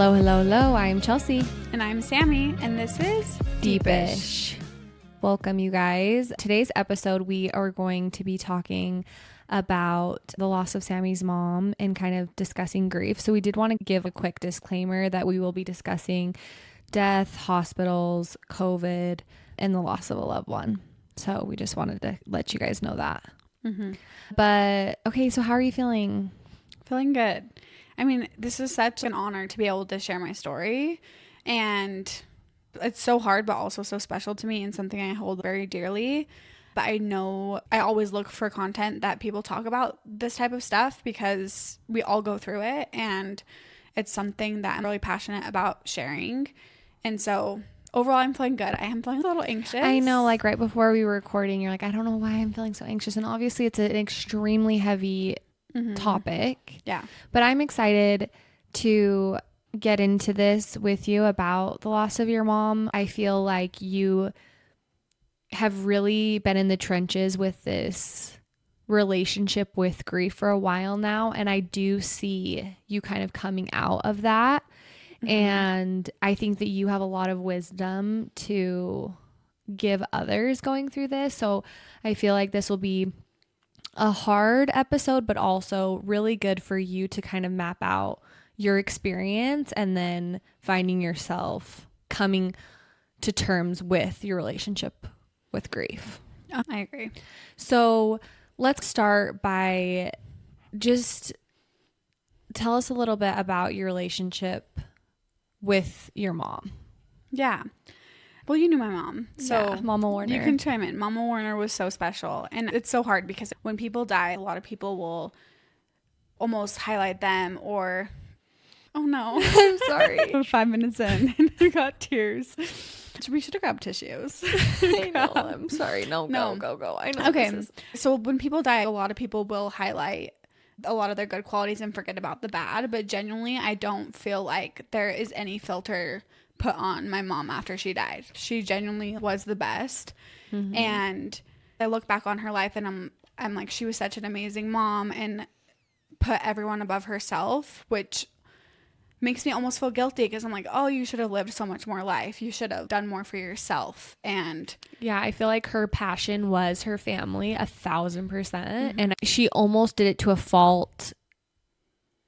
Hello, hello, hello. I am Chelsea. And I'm Sammy, and this is Deepish. Welcome, you guys. Today's episode, we are going to be talking about the loss of Sammy's mom and kind of discussing grief. So we did want to give a quick disclaimer that we will be discussing death, hospitals, COVID, and the loss of a loved one. So we just wanted to let you guys know that. Mm-hmm. But okay, so how are you feeling? Feeling good. I mean, this is such an honor to be able to share my story, and it's so hard but also so special to me and something I hold very dearly. But I know I always look for content that people talk about this type of stuff because we all go through it, and it's something that I'm really passionate about sharing. And so overall, I'm feeling good. I am feeling a little anxious. I know, like right before we were recording, you're like, I don't know why I'm feeling so anxious. And obviously it's an extremely heavy topic. Yeah. But I'm excited to get into this with you about the loss of your mom. I feel like you have really been in the trenches with this relationship with grief for a while now. And I do see you kind of coming out of that. And I think that you have a lot of wisdom to give others going through this. So I feel like this will be a hard episode, but also really good for you to kind of map out your experience and then finding yourself coming to terms with your relationship with grief. Oh, I agree. So let's start by just tell us a little bit about your relationship with your mom. Yeah. Well, you knew my mom. So yeah, Mama Warner. You can chime in. Mama Warner was so special. And it's so hard because when people die, a lot of people will almost highlight them or, oh no. I'm sorry. 5 minutes in and I got tears. We should have grabbed tissues. I know. I'm sorry. No. Go. I know. Okay. So when people die, a lot of people will highlight a lot of their good qualities and forget about the bad. But genuinely, I don't feel like there is any filter put on my mom after she died. She genuinely was the best. Mm-hmm. And I look back on her life and I'm like, she was such an amazing mom and put everyone above herself, which makes me almost feel guilty because I'm like, oh, you should have lived so much more life. You should have done more for yourself. And yeah, I feel like her passion was her family 1,000%. And she almost did it to a fault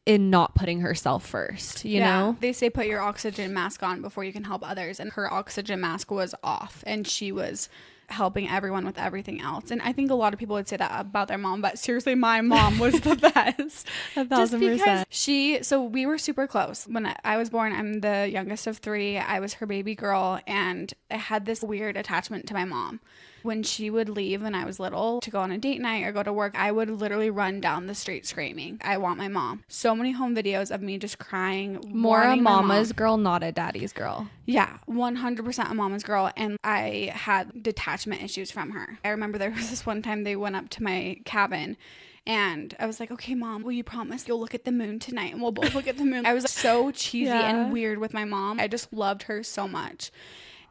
in not putting herself first, you know? They say put your oxygen mask on before you can help others. And her oxygen mask was off and she was helping everyone with everything else. And I think a lot of people would say that about their mom, but seriously, my mom was the best. 1,000%. So we were super close. When I was born, I'm the youngest of 3. I was her baby girl, and I had this weird attachment to my mom. When she would leave when I was little to go on a date night or go to work, I would literally run down the street screaming, I want my mom. So many home videos of me just crying. More a mama's girl, not a daddy's girl. Yeah, 100% a mama's girl. And I had detachment issues from her. I remember there was this one time they went up to my cabin and I was like, okay, Mom, will you promise you'll look at the moon tonight and we'll both look at the moon? I was so cheesy and weird with my mom. I just loved her so much.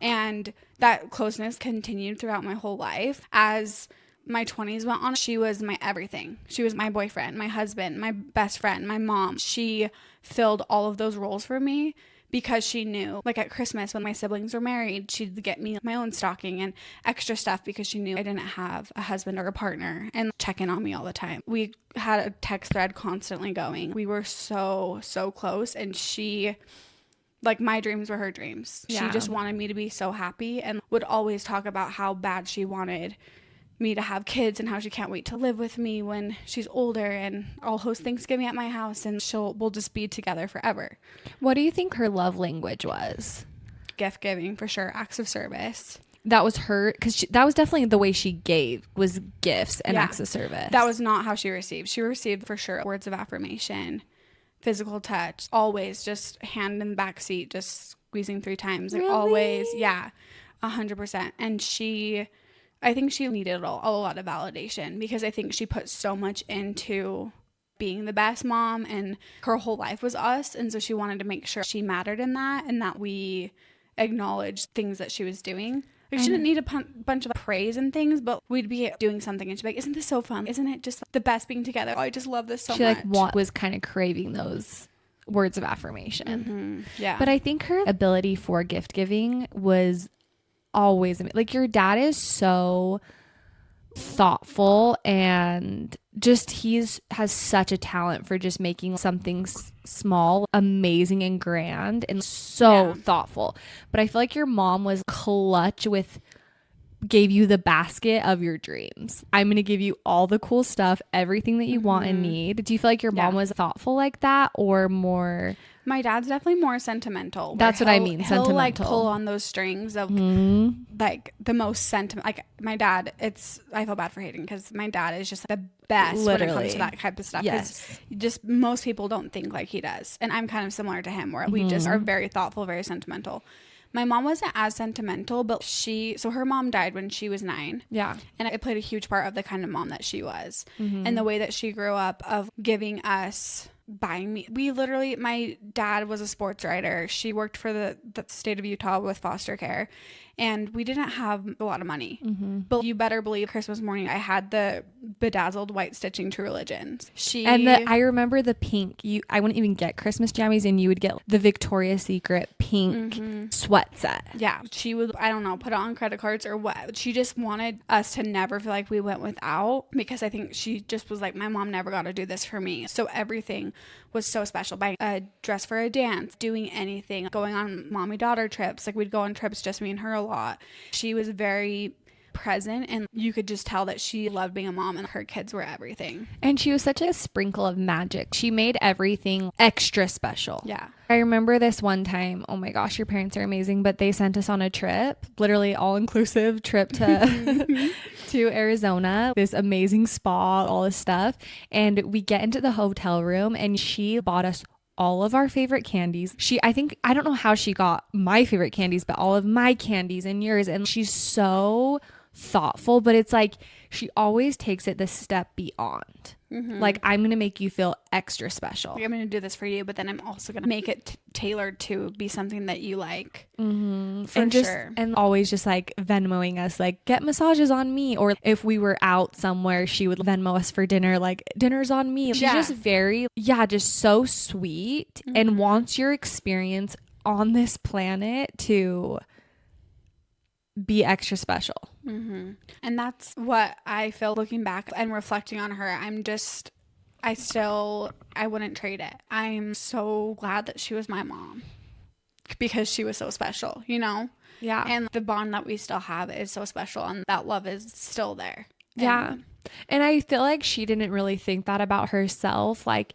And that closeness continued throughout my whole life. As my 20s went on, she was my everything. She was my boyfriend, my husband, my best friend, my mom. She filled all of those roles for me because she knew, like at Christmas when my siblings were married, she'd get me my own stocking and extra stuff because she knew I didn't have a husband or a partner, and check in on me all the time. We had a text thread constantly going. We were so close, and she... like my dreams were her dreams. Yeah. She just wanted me to be so happy and would always talk about how bad she wanted me to have kids and how she can't wait to live with me when she's older, and I'll host Thanksgiving at my house and we'll just be together forever. What do you think her love language was? Gift giving, for sure. Acts of service. That was her, because that was definitely the way she gave, was gifts and acts of service. That was not how she received. She received, for sure, words of affirmation, physical touch, always just hand in the back seat, just squeezing 3 times. Like, really? Always. Yeah, 100%. And I think she needed a lot of validation because I think she put so much into being the best mom, and her whole life was us. And so she wanted to make sure she mattered in that and that we acknowledged things that she was doing. Like, she didn't need a bunch of praise and things, but we'd be doing something and she'd be like, isn't this so fun? Isn't it just the best being together? Oh, I just love this so much. She was kind of craving those words of affirmation. Yeah. But I think her ability for gift giving was always like, your dad is so thoughtful, and just has such a talent for just making something small amazing and grand and so thoughtful. But I feel like your mom was clutch with, gave you the basket of your dreams. I'm going to give you all the cool stuff, everything that you want and need. Do you feel like your mom was thoughtful like that, or more? My dad's definitely more sentimental. That's what I mean. He'll Sentimental. like pull on those strings of like the most sentiment. Like my dad, I feel bad for hating, because my dad is just the best when it comes to that type of stuff. Yes. Just most people don't think like he does. And I'm kind of similar to him, where we just are very thoughtful, very sentimental. My mom wasn't as sentimental, but her mom died when she was 9. Yeah. And it played a huge part of the kind of mom that she was. And the way that she grew up, of giving us, buying me. My dad was a sports writer. She worked for the state of Utah with foster care. And we didn't have a lot of money. But you better believe Christmas morning, I had the bedazzled white stitching True Religions. I remember the pink. I wouldn't even get Christmas jammies, and you would get the Victoria's Secret pink sweat set. Yeah. She would, I don't know, put it on credit cards or what. She just wanted us to never feel like we went without, because I think she just was like, my mom never got to do this for me. So everything was so special. Buying a dress for a dance, doing anything, going on mommy-daughter trips. Like, we'd go on trips, just me and her, a lot. She was very present, and you could just tell that she loved being a mom, and her kids were everything. And she was such a sprinkle of magic. She made everything extra special. Yeah. I remember this one time, oh my gosh, your parents are amazing, but they sent us on a trip, literally all-inclusive trip to to Arizona, this amazing spa, all this stuff. And we get into the hotel room, and she bought us all of our favorite candies. I don't know how she got my favorite candies, but all of my candies and yours. And she's so thoughtful, but it's like she always takes it the step beyond. Like, I'm going to make you feel extra special. I'm going to do this for you, but then I'm also going to make it tailored to be something that you like. And always just like Venmoing us, like, get massages on me. Or if we were out somewhere, she would Venmo us for dinner, like, dinner's on me. She's just very, just so sweet and wants your experience on this planet to be extra special. And that's what I feel looking back and reflecting on her. I wouldn't trade it. I'm so glad that she was my mom, because she was so special, you know? Yeah. And the bond that we still have is so special, and that love is still there. Yeah. And I feel like she didn't really think that about herself. Like,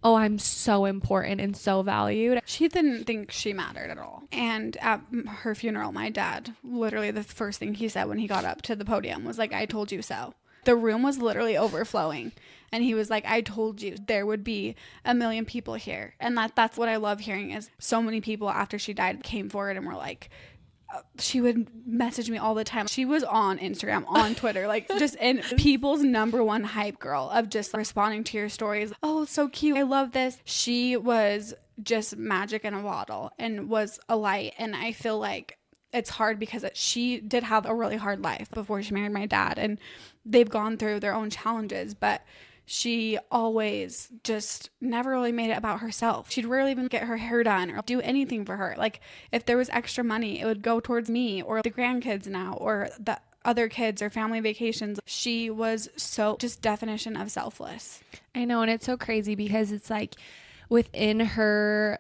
oh, I'm so important and so valued. She didn't think she mattered at all. And at her funeral, my dad, literally the first thing he said when he got up to the podium was like, I told you so. The room was literally overflowing. And he was like, I told you there would be 1 million people here. And that's what I love hearing, is so many people after she died came forward and were like, she would message me all the time. She was on Instagram, on Twitter, like, just in people's number one hype girl, of just responding to your stories. Oh, so cute. I love this. She was just magic in a bottle and was a light. And I feel like it's hard because she did have a really hard life before she married my dad, and they've gone through their own challenges, but she always just never really made it about herself. She'd rarely even get her hair done or do anything for her. Like, if there was extra money, it would go towards me or the grandkids now, or the other kids or family vacations. She was so just definition of selfless. I know. And it's so crazy because it's like within her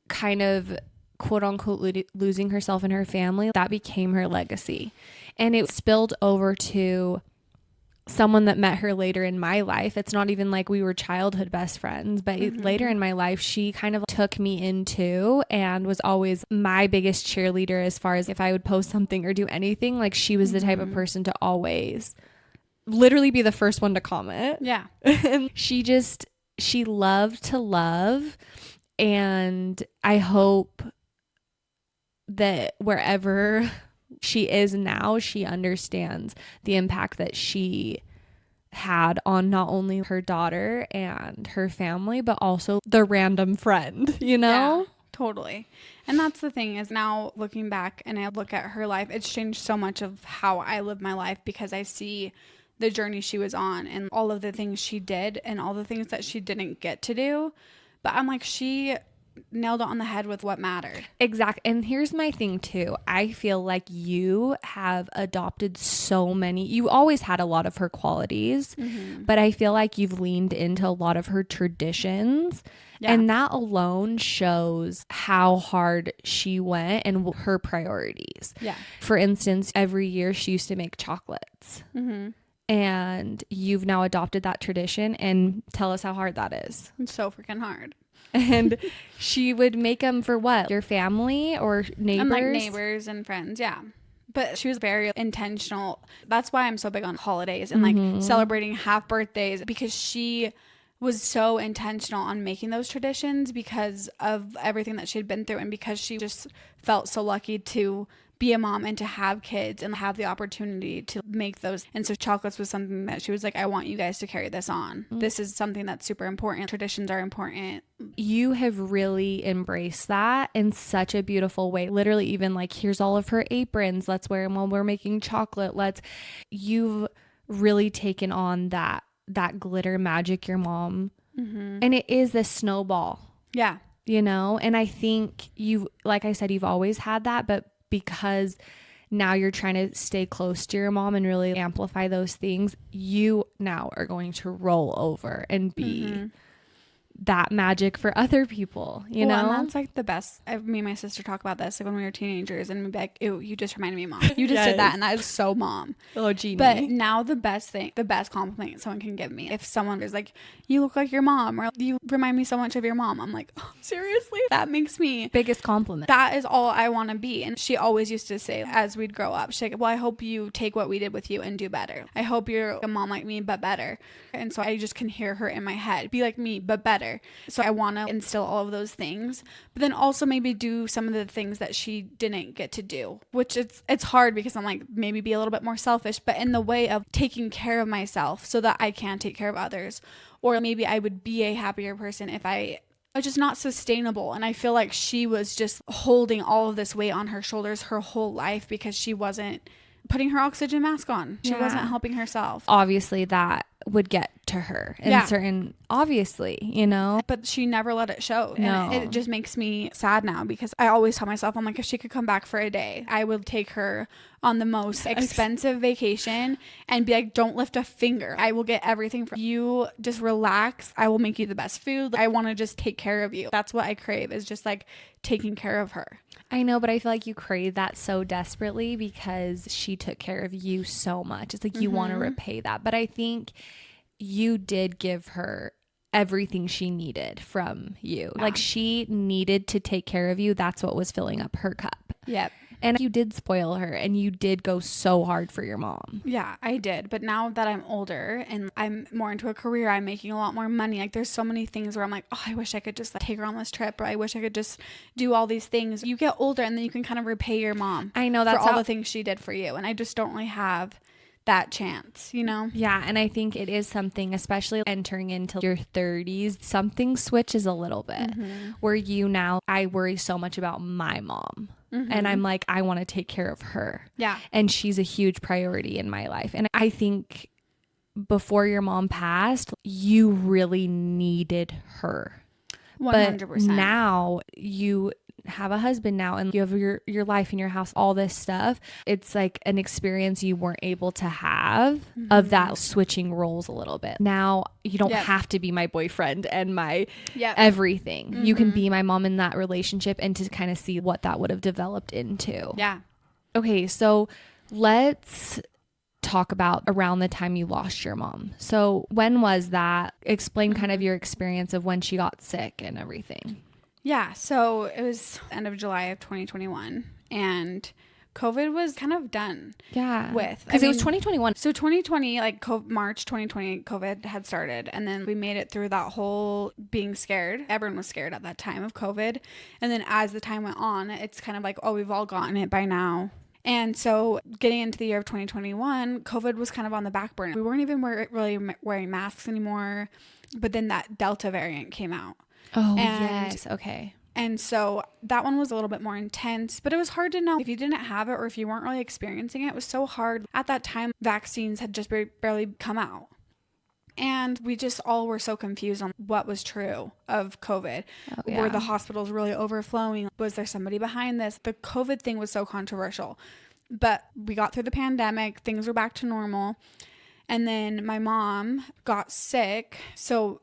kind of quote unquote losing herself in her family, that became her legacy. And it spilled over to someone that met her later in my life. It's not even like we were childhood best friends, but later in my life, she kind of took me into and was always my biggest cheerleader as far as if I would post something or do anything. Like, she was the type of person to always literally be the first one to comment. Yeah. And she loved to love. And I hope that wherever she is now, she understands the impact that she had on not only her daughter and her family, but also the random friend, you know? Yeah, totally. And that's the thing, is now looking back and I look at her life, it's changed so much of how I live my life, because I see the journey she was on and all of the things she did and all the things that she didn't get to do But I'm like, she nailed it on the head with what mattered. Exactly. And here's my thing too. I feel like you have adopted so many. You always had a lot of her qualities, but I feel like you've leaned into a lot of her traditions. Yeah. And that alone shows how hard she went and her priorities. Yeah. For instance, every year she used to make chocolates. And you've now adopted that tradition, and tell us how hard that is. It's so freaking hard. And she would make them for what? Your family or neighbors? And like neighbors and friends, yeah. But she was very intentional. That's why I'm so big on holidays and like celebrating half birthdays, because she was so intentional on making those traditions because of everything that she'd been through, and because she just felt so lucky to be a mom and to have kids and have the opportunity to make those. And so chocolates was something that she was like, I want you guys to carry this on. This is something that's super important. Traditions are important. You have really embraced that in such a beautiful way. Literally, even like, here's all of her aprons. Let's wear them while we're making chocolate. You've really taken on that glitter magic, your mom. And it is this snowball. Yeah. You know? And I think like I said, you've always had that, but because now you're trying to stay close to your mom and really amplify those things, you now are going to roll over and be that magic for other people, you know? And that's like the best. Me and my sister talk about this like when we were teenagers, and we'd be like, ew, you just reminded me of mom. You just did that, and that is so mom. Oh, Jeannie. But now the best compliment someone can give me, if someone is like, you look like your mom, or you remind me so much of your mom, I'm like, oh, seriously? That makes me biggest compliment. That is all I want to be. And she always used to say, as we'd grow up, she's like, well, I hope you take what we did with you and do better. I hope you're a mom like me, but better. And so I just can hear her in my head, be like me, but better. So I want to instill all of those things, but then also maybe do some of the things that she didn't get to do, which it's hard because I'm like, maybe be a little bit more selfish, but in the way of taking care of myself so that I can take care of others. Or maybe I would be a happier person if I was just not sustainable. And I feel like she was just holding all of this weight on her shoulders her whole life because she wasn't putting her oxygen mask on. She wasn't helping herself. Obviously that would get to her in certain, obviously, you know, but she never let it show. No. And it just makes me sad now, because I always tell myself, I'm like, if she could come back for a day, I would take her on the most expensive vacation and be like, don't lift a finger. I will get everything for you. Just relax. I will make you the best food. I want to just take care of you. That's what I crave, is just like taking care of her. I know, but I feel like you crave that so desperately because she took care of you so much. It's like you want to repay that. But I think you did give her everything she needed from you. Yeah. Like, she needed to take care of you. That's what was filling up her cup. Yep. And you did spoil her, and you did go so hard for your mom. Yeah, I did. But now that I'm older and I'm more into a career, I'm making a lot more money. Like, there's so many things where I'm like, oh, I wish I could just take her on this trip, or I wish I could just do all these things. You get older and then you can kind of repay your mom. I know, that's for all the things she did for you. And I just don't really have that chance, you know? Yeah. And I think it is something, especially entering into your 30s, something switches a little bit where I worry so much about my mom. And I'm like, I want to take care of her. Yeah. And she's a huge priority in my life. And I think before your mom passed, you really needed her. 100%. But now you have a husband now, and you have your life and your house, all this stuff. It's like an experience you weren't able to have of that switching roles a little bit. Now you don't have to be my boyfriend and my everything. You can be my mom in that relationship, and to kind of see what that would have developed into. Yeah. Okay. So let's talk about around the time you lost your mom. So when was that? Explain kind of your experience of when she got sick and everything. Yeah, so it was end of July of 2021, and COVID was kind of done. Yeah, because it was 2021. So 2020, like March 2020, COVID had started, and then we made it through that whole being scared. Everyone was scared at that time of COVID, and then as the time went on, it's kind of like, oh, we've all gotten it by now. And so getting into the year of 2021, COVID was kind of on the back burner. We weren't even really wearing masks anymore, but then that Delta variant came out. Oh, yes. Okay. And so that one was a little bit more intense, but it was hard to know if you didn't have it or if you weren't really experiencing it. It was so hard. At that time, vaccines had just barely come out. And we just all were so confused on what was true of COVID. Oh, yeah. Were the hospitals really overflowing? Was there somebody behind this? The COVID thing was so controversial. But we got through the pandemic. Things were back to normal. And then my mom got sick. So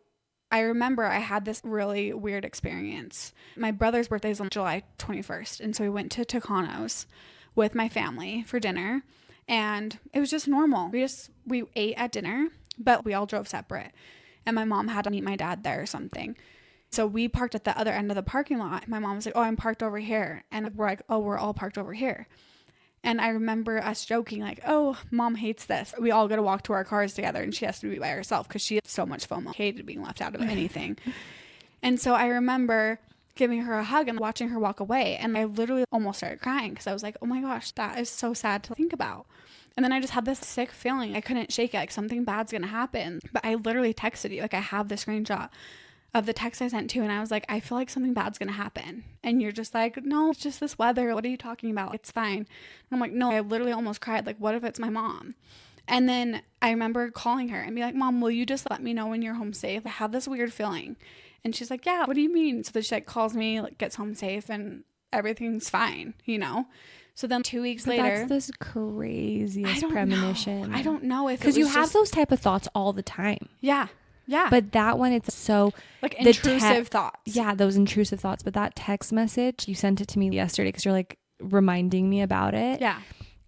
I remember I had this really weird experience. My brother's birthday is on July 21st. And so we went to Tucano's with my family for dinner. And it was just normal. We ate at dinner, but we all drove separate. And my mom had to meet my dad there or something. So we parked at the other end of the parking lot. My mom was like, oh, I'm parked over here. And we're like, oh, we're all parked over here. And I remember us joking like, oh, mom hates this. We all got to walk to our cars together and she has to be by herself because she has so much FOMO, hated being left out of anything. And so I remember giving her a hug and watching her walk away. And I literally almost started crying because I was like, oh my gosh, that is so sad to think about. And then I just had this sick feeling. I couldn't shake it. Like something bad's going to happen. But I literally texted you. Like I have the screenshot of the text I sent to. And I was like, I feel like something bad's going to happen. And you're just like, no, it's just this weather. What are you talking about? It's fine. And I'm like, no, I literally almost cried. Like, what if it's my mom? And then I remember calling her and be like, Mom, will you just let me know when you're home safe? I have this weird feeling. And she's like, yeah, what do you mean? So then she like calls me, like gets home safe and everything's fine, you know? So then 2 weeks later. That's this craziest premonition. I don't know if because you have those type of thoughts all the time. Yeah. Yeah. But that one, it's so like intrusive thoughts. Yeah, those intrusive thoughts. But that text message, you sent it to me yesterday because you're like reminding me about it. Yeah.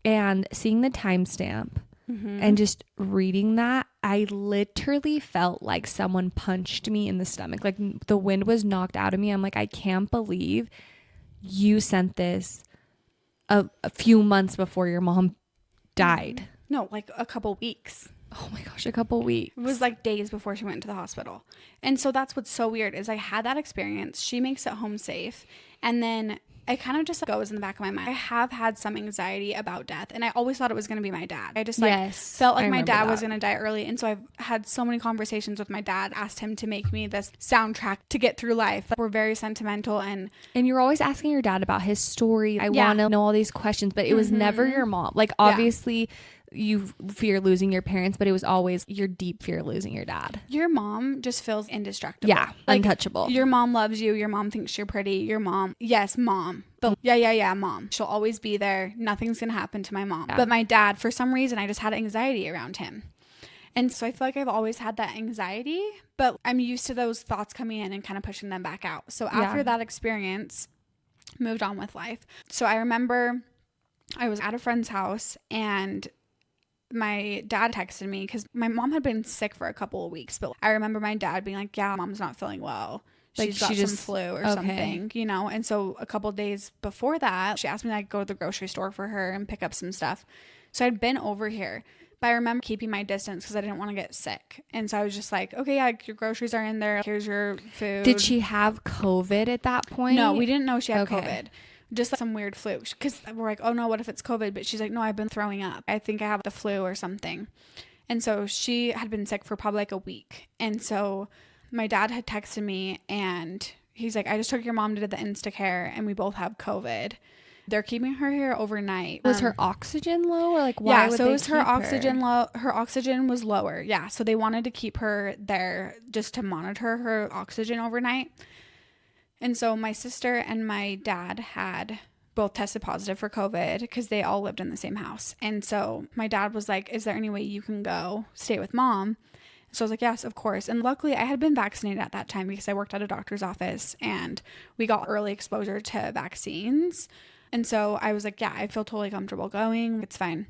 And seeing the timestamp and just reading that, I literally felt like someone punched me in the stomach. Like the wind was knocked out of me. I'm like, I can't believe you sent this a few months before your mom died. No, like a couple weeks. Oh my gosh, a couple weeks. It was like days before she went to the hospital. And so that's what's so weird is I had that experience. She makes it home safe. And then it kind of just goes in the back of my mind. I have had some anxiety about death. And I always thought it was going to be my dad. I just felt like my dad was going to die early. And so I've had so many conversations with my dad, asked him to make me this soundtrack to get through life. We're very sentimental. And you're always asking your dad about his story. I want to know all these questions, but it was never your mom. Like obviously you fear losing your parents, but it was always your deep fear of losing your dad. Your mom just feels indestructible. Yeah, like, untouchable. Your mom loves you. Your mom thinks you're pretty. Your mom, yes, mom. But yeah, mom. She'll always be there. Nothing's going to happen to my mom. Yeah. But my dad, for some reason, I just had anxiety around him. And so I feel like I've always had that anxiety, but I'm used to those thoughts coming in and kind of pushing them back out. So after that experience, moved on with life. So I remember I was at a friend's house and my dad texted me because my mom had been sick for a couple of weeks, but I remember my dad being like, yeah, mom's not feeling well. She's got some flu or something, you know? And so a couple of days before that, she asked me to like, go to the grocery store for her and pick up some stuff. So I'd been over here, but I remember keeping my distance because I didn't want to get sick. And so I was just like, okay, yeah, your groceries are in there. Here's your food. Did she have COVID at that point? No, we didn't know she had COVID. Just like some weird flu, because we're like, oh no, what if it's COVID? But she's like, no, I've been throwing up. I think I have the flu or something. And so she had been sick for probably like a week. And so my dad had texted me and he's like, I just took your mom to the Instacare and we both have COVID. They're keeping her here overnight. Was her oxygen low or like why would so they it was her oxygen her? low. Her oxygen was lower. Yeah. So they wanted to keep her there just to monitor her oxygen overnight. And so my sister and my dad had both tested positive for COVID because they all lived in the same house. And so my dad was like, is there any way you can go stay with mom? So I was like, yes, of course. And luckily I had been vaccinated at that time because I worked at a doctor's office and we got early exposure to vaccines. And so I was like, yeah, I feel totally comfortable going. It's fine.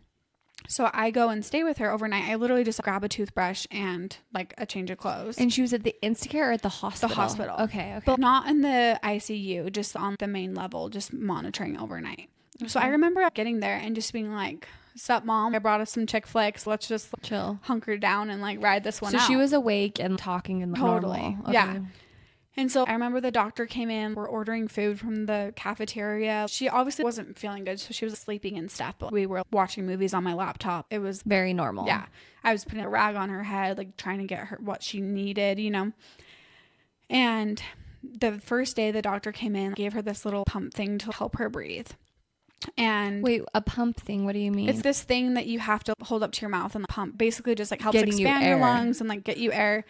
So I go and stay with her overnight. I literally just grab a toothbrush and like a change of clothes. And she was at the Instacare or at the hospital? The hospital. Okay. But not in the ICU, just on the main level, just monitoring overnight. Okay. So I remember getting there and just being like, sup, mom? I brought us some chick flicks. Let's just chill, hunker down and like ride this one out. So she was awake and talking in the normal. Okay. Yeah. And so I remember the doctor came in, we're ordering food from the cafeteria. She obviously wasn't feeling good, so she was sleeping and stuff, but we were watching movies on my laptop. It was very normal. Yeah. I was putting a rag on her head, like trying to get her what she needed, you know. And the first day the doctor came in, gave her this little pump thing to help her breathe. And Wait, a pump thing. What do you mean? it's this thing that you have to hold up to your mouth and pump, basically just like helps Getting you expand your air. lungs and like get you air.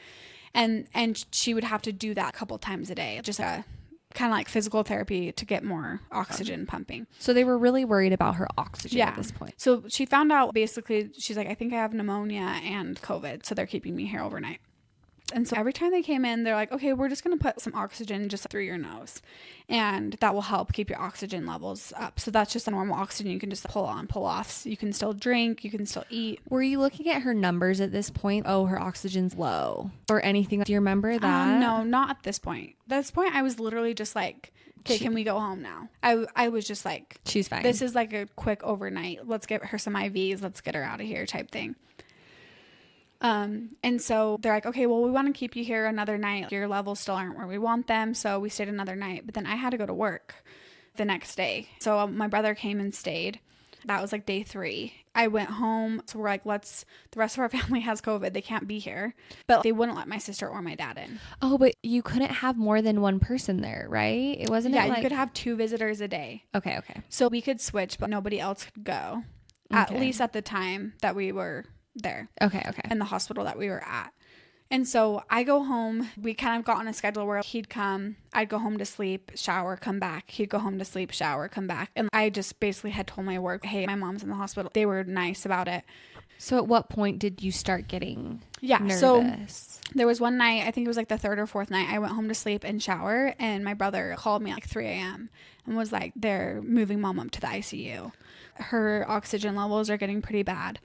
And she would have to do that a couple times a day, just a kind of like physical therapy to get more oxygen pumping. So they were really worried about her oxygen at this point. So she found out, basically, she's like, I think I have pneumonia and COVID, so they're keeping me here overnight. And so every time they came in, they're like, okay, we're just going to put some oxygen just through your nose. And that will help keep your oxygen levels up. So that's just a normal oxygen you can just pull on, pull off. So you can still drink, you can still eat. Were you looking at her numbers at this point? Oh, her oxygen's low or anything. Do you remember that? No, not at this point. At this point, I was literally just like, okay, can we go home now? I was just like, she's fine. This is like a quick overnight. Let's get her some IVs. Let's get her out of here type thing. And so they're like, okay, well, we want to keep you here another night. Your levels still aren't where we want them. So we stayed another night, but then I had to go to work the next day. So my brother came and stayed. That was like day 3. I went home. So we're like, the rest of our family has COVID. They can't be here, but they wouldn't let my sister or my dad in. Oh, but you couldn't have more than one person there, right? It wasn't. Yeah, it like... you could have 2 visitors a day. Okay. So we could switch, but nobody else could go. Okay. At least at the time that we were there. Okay. In the hospital that we were at. And so I go home. We kind of got on a schedule where he'd come, I'd go home to sleep, shower, come back. He'd go home to sleep, shower, come back. And I just basically had told my work, hey, my mom's in the hospital. They were nice about it. So at what point did you start getting nervous? So there was one night, I think it was like the 3rd or 4th night, I went home to sleep and shower, and my brother called me at like 3 a.m. and was like, they're moving mom up to the ICU. Her oxygen levels are getting pretty bad.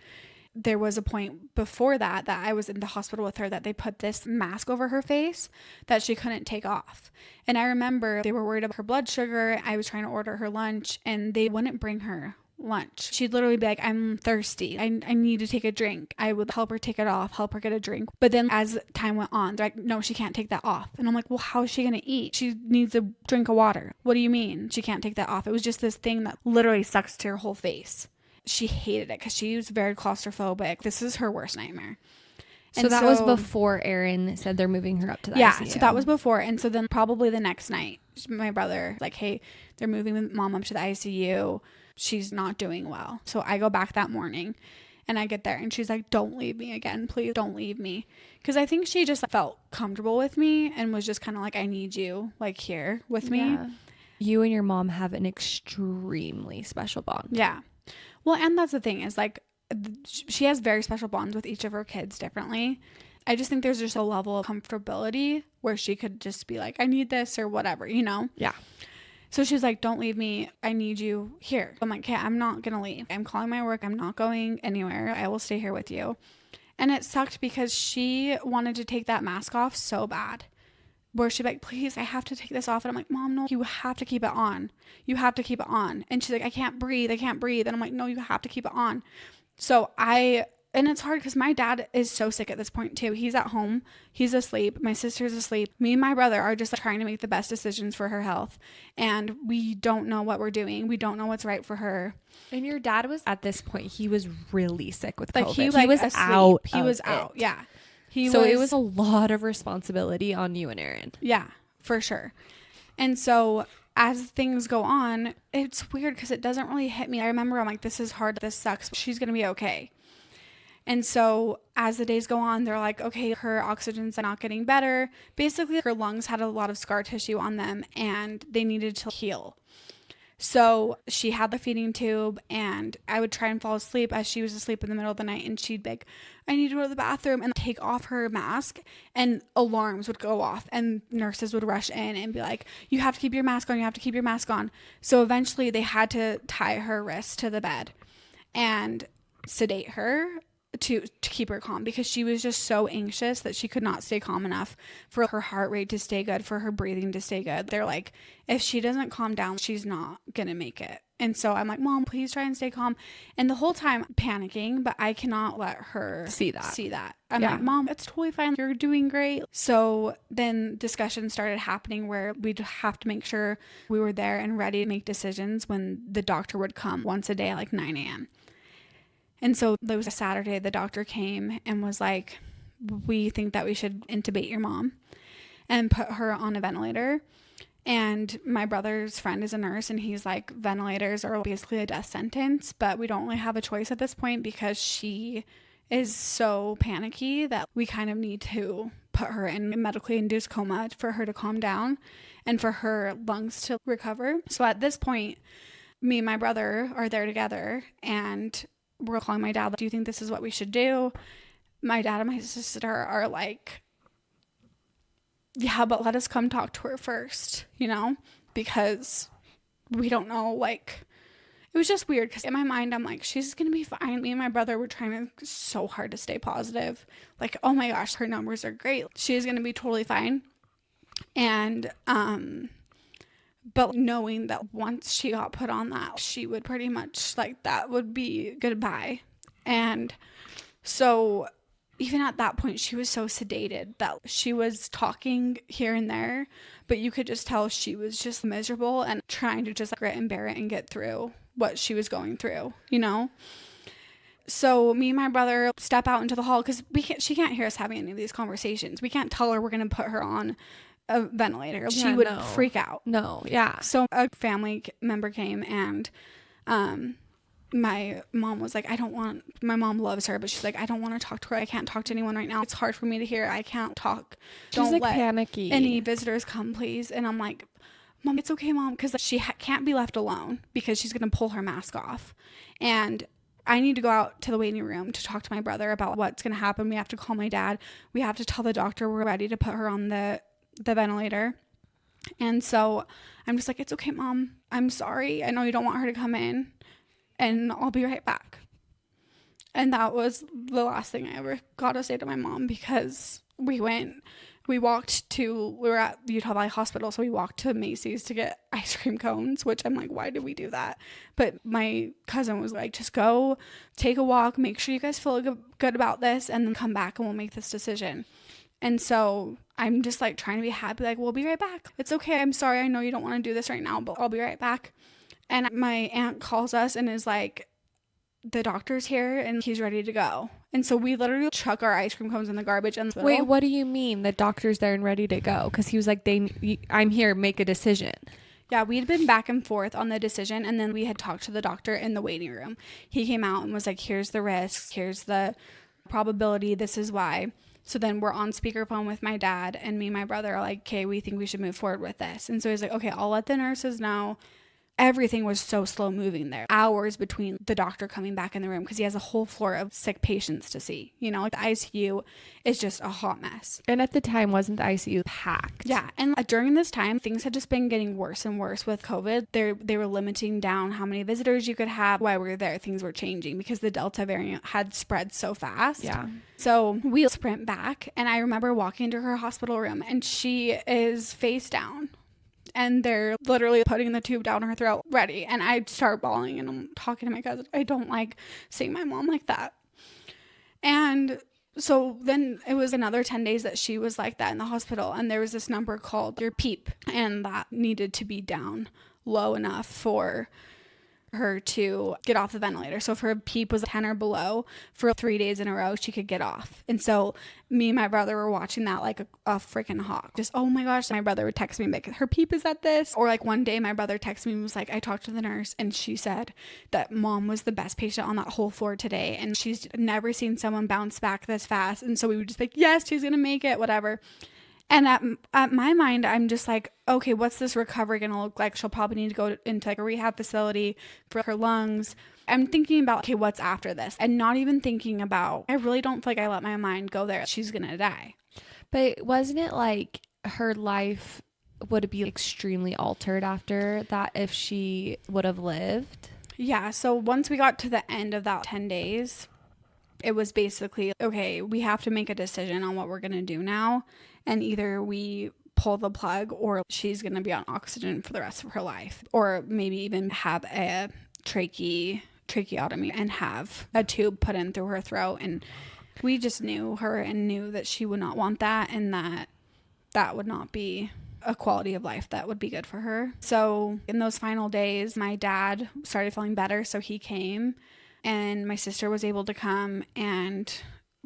There was a point before that I was in the hospital with her that they put this mask over her face that she couldn't take off. And I remember they were worried about her blood sugar. I was trying to order her lunch and they wouldn't bring her lunch. She'd literally be like, I'm thirsty. I need to take a drink. I would help her take it off, help her get a drink. But then as time went on, they're like, no, she can't take that off. And I'm like, well, how is she going to eat? She needs a drink of water. What do you mean she can't take that off? It was just this thing that literally sucks to her whole face. She hated it because she was very claustrophobic. This is her worst nightmare. So that was before Erin said they're moving her up to the ICU. Yeah, so that was before. And so then probably the next night, my brother like, hey, they're moving mom up to the ICU. She's not doing well. So I go back that morning and I get there and she's like, don't leave me again. Please don't leave me. Because I think she just felt comfortable with me and was just kind of like, I need you like here with me. Yeah. You and your mom have an extremely special bond. Yeah. Well, and that's the thing is like she has very special bonds with each of her kids differently. I just think there's just a level of comfortability where she could just be like, I need this or whatever, you know? Yeah. So she's like, don't leave me. I need you here. I'm like, okay, I'm not going to leave. I'm calling my work. I'm not going anywhere. I will stay here with you. And it sucked because she wanted to take that mask off so bad. Where she'd be like, please, I have to take this off. And I'm like, Mom, no, you have to keep it on. You have to keep it on. And she's like, I can't breathe. And I'm like, no, you have to keep it on. So and it's hard because my dad is so sick at this point too. He's at home. He's asleep. My sister's asleep. Me and my brother are just like, trying to make the best decisions for her health. And we don't know what we're doing. We don't know what's right for her. And your dad was, at this point, he was really sick with like COVID. he was asleep. out. He was out. Yeah. It was a lot of responsibility on you and Erin. Yeah, for sure. And so as things go on, it's weird because it doesn't really hit me. I remember I'm like, this is hard. This sucks. She's going to be okay. And so as the days go on, they're like, okay, her oxygen's not getting better. Basically, her lungs had a lot of scar tissue on them and they needed to heal. So she had the feeding tube and I would try and fall asleep as she was asleep in the middle of the night. And she'd be like, I need to go to the bathroom and take off her mask and alarms would go off and nurses would rush in and be like, you have to keep your mask on. You have to keep your mask on. So eventually they had to tie her wrist to the bed and sedate her to keep her calm because she was just so anxious that she could not stay calm enough for her heart rate to stay good, for her breathing to stay good. They're like, if she doesn't calm down, she's not gonna make it. And so I'm like, Mom, please try and stay calm. And the whole time panicking, but I cannot let her see that. I'm like, Mom, it's totally fine. You're doing great. So then discussions started happening where we'd have to make sure we were there and ready to make decisions when the doctor would come once a day at like 9 a.m. And so there was a Saturday, the doctor came and was like, we think that we should intubate your mom and put her on a ventilator. And my brother's friend is a nurse, and he's like, ventilators are basically a death sentence, but we don't really have a choice at this point because she is so panicky that we kind of need to put her in a medically induced coma for her to calm down and for her lungs to recover. So at this point, me and my brother are there together, and we're calling my dad, do you think this is what we should do? My dad and my sister are like, yeah, but let us come talk to her first, because we don't know, like, it was just weird because in my mind, I'm like, she's going to be fine. Me and my brother were trying so hard to stay positive. Like, oh my gosh, her numbers are great. She's going to be totally fine. And, but knowing that once she got put on that, she would pretty much, like, that would be goodbye. And so even at that point, she was so sedated that she was talking here and there, but you could just tell she was just miserable and trying to just grit and bear it and get through what she was going through, So me and my brother step out into the hall because she can't hear us having any of these conversations. We can't tell her we're going to put her on a ventilator. Yeah, she would freak out. No, yeah. So a family member came, and my mom was like, my mom loves her, but she's like, I don't want to talk to her. I can't talk to anyone right now. It's hard for me to hear. I can't talk. She's like panicky. Any visitors come, please. And I'm like, Mom, it's okay, Mom, because she can't be left alone because she's going to pull her mask off. And I need to go out to the waiting room to talk to my brother about what's going to happen. We have to call my dad. We have to tell the doctor we're ready to put her on the ventilator. And so I'm just like, it's okay, Mom. I'm sorry. I know you don't want her to come in, and I'll be right back. And that was the last thing I ever got to say to my mom, because we were at Utah Valley Hospital, so we walked to Macy's to get ice cream cones, which I'm like, why did we do that? But my cousin was like, just go take a walk, make sure you guys feel good about this, and then come back and we'll make this decision. And so I'm just like trying to be happy, like, we'll be right back. It's okay. I'm sorry. I know you don't want to do this right now, but I'll be right back. And my aunt calls us and is like, the doctor's here and he's ready to go. And so we literally chuck our ice cream cones in the garbage. And wait, what do you mean the doctor's there and ready to go? Because he was like, I'm here, make a decision. Yeah, we'd been back and forth on the decision, and then we had talked to the doctor in the waiting room. He came out and was like, here's the risks, here's the probability, this is why. So then we're on speakerphone with my dad, and me and my brother are like, okay, we think we should move forward with this. And so he's like, okay, I'll let the nurses know. Everything was so slow moving there. Hours between the doctor coming back in the room because he has a whole floor of sick patients to see. Like the ICU is just a hot mess. And at the time, wasn't the ICU packed? Yeah. And during this time, things had just been getting worse and worse with COVID. They were limiting down how many visitors you could have. While we were there, things were changing because the Delta variant had spread so fast. Yeah. So we sprint back, and I remember walking into her hospital room, and she is face down. And they're literally putting the tube down her throat, ready. And I start bawling, and I'm talking to my cousin. I don't like seeing my mom like that. And so then it was another 10 days that she was like that in the hospital. And there was this number called your PEEP, and that needed to be down low enough for her to get off the ventilator. So if her PEEP was 10 or below for 3 days in a row, she could get off. And so me and my brother were watching that like a freaking hawk. Just, oh my gosh, my brother would text me like, her PEEP is at this. Or like one day my brother texted me and was like, I talked to the nurse and she said that Mom was the best patient on that whole floor today, and she's never seen someone bounce back this fast. And so we would just be like, yes, she's gonna make it, whatever. And at my mind, I'm just like, okay, what's this recovery going to look like? She'll probably need to go into like a rehab facility for her lungs. I'm thinking about, okay, what's after this? And not even thinking about, I really don't feel like I let my mind go there. She's going to die. But wasn't it like her life would be extremely altered after that if she would have lived? Yeah. So once we got to the end of that 10 days, it was basically, okay, we have to make a decision on what we're going to do now. And either we pull the plug or she's going to be on oxygen for the rest of her life. Or maybe even have a tracheotomy and have a tube put in through her throat. And we just knew her and knew that she would not want that, and that would not be a quality of life that would be good for her. So in those final days, my dad started feeling better. So he came, and my sister was able to come, and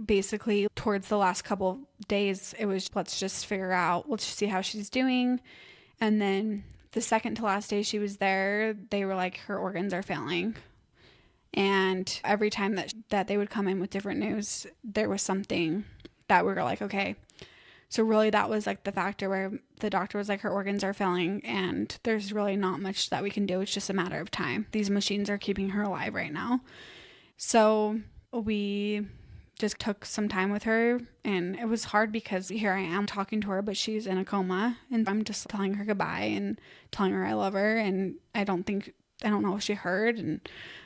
basically towards the last couple of days, it was, let's just see how she's doing. And then the second to last day she was there, they were like, her organs are failing. And every time that they would come in with different news, there was something that we were like, okay. So really that was like the factor where the doctor was like, her organs are failing and there's really not much that we can do. It's just a matter of time. These machines are keeping her alive right now. So we just took some time with her, and it was hard because here I am talking to her, but she's in a coma and I'm just telling her goodbye and telling her I love her. And I don't know if she heard, and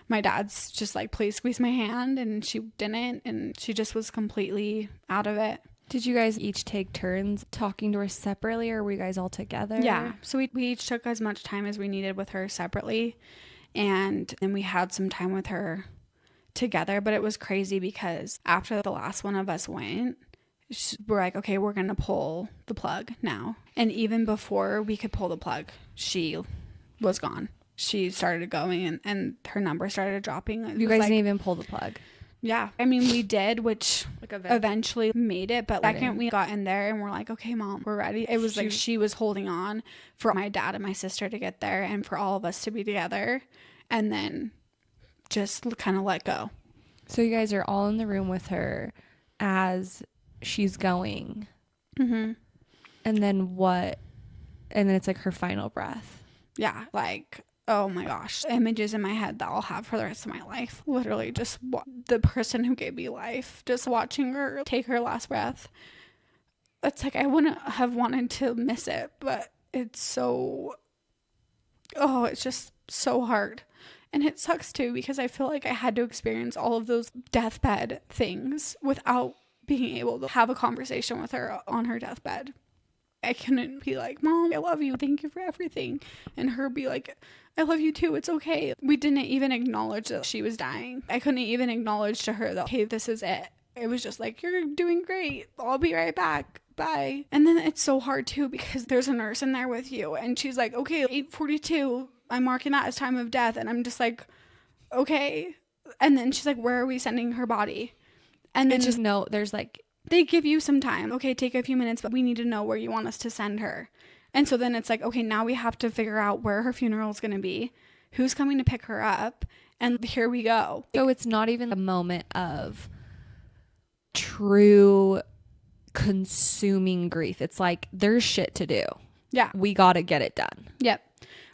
my dad's just like, please squeeze my hand, and she didn't, and she just was completely out of it. Did you guys each take turns talking to her separately, or were you guys all together? Yeah. So we each took as much time as we needed with her separately. And then we had some time with her together. But it was crazy because after the last one of us went, we're like, okay, we're going to pull the plug now. And even before we could pull the plug, she was gone. She started going and her number started dropping. You guys didn't even pull the plug. Yeah. I mean, we did, which eventually made it. But second we got in there and we're like, okay, Mom, we're ready. It was like she was holding on for my dad and my sister to get there and for all of us to be together. And then just kind of let go. So you guys are all in the room with her as she's going. Mm-hmm. And then what? And then it's like her final breath. Yeah. Like, oh my gosh, images in my head that I'll have for the rest of my life. Literally just the person who gave me life, just watching her take her last breath. It's like, I wouldn't have wanted to miss it, but it's just so hard. And it sucks too, because I feel like I had to experience all of those deathbed things without being able to have a conversation with her on her deathbed. I couldn't be like, Mom, I love you. Thank you for everything. And her be like, I love you too. It's okay. We didn't even acknowledge that she was dying. I couldn't even acknowledge to her that, hey, this is it. It was just like, you're doing great. I'll be right back. Bye. And then it's so hard too, because there's a nurse in there with you. And she's like, okay, 8:42. I'm marking that as time of death. And I'm just like, okay. And then she's like, where are we sending her body? And then just no, there's like, they give you some time. Okay, take a few minutes, but we need to know where you want us to send her. And so then it's like, okay, now we have to figure out where her funeral is going to be, who's coming to pick her up, and here we go. So it's not even a moment of true consuming grief. It's like, there's shit to do. Yeah. We got to get it done. Yep.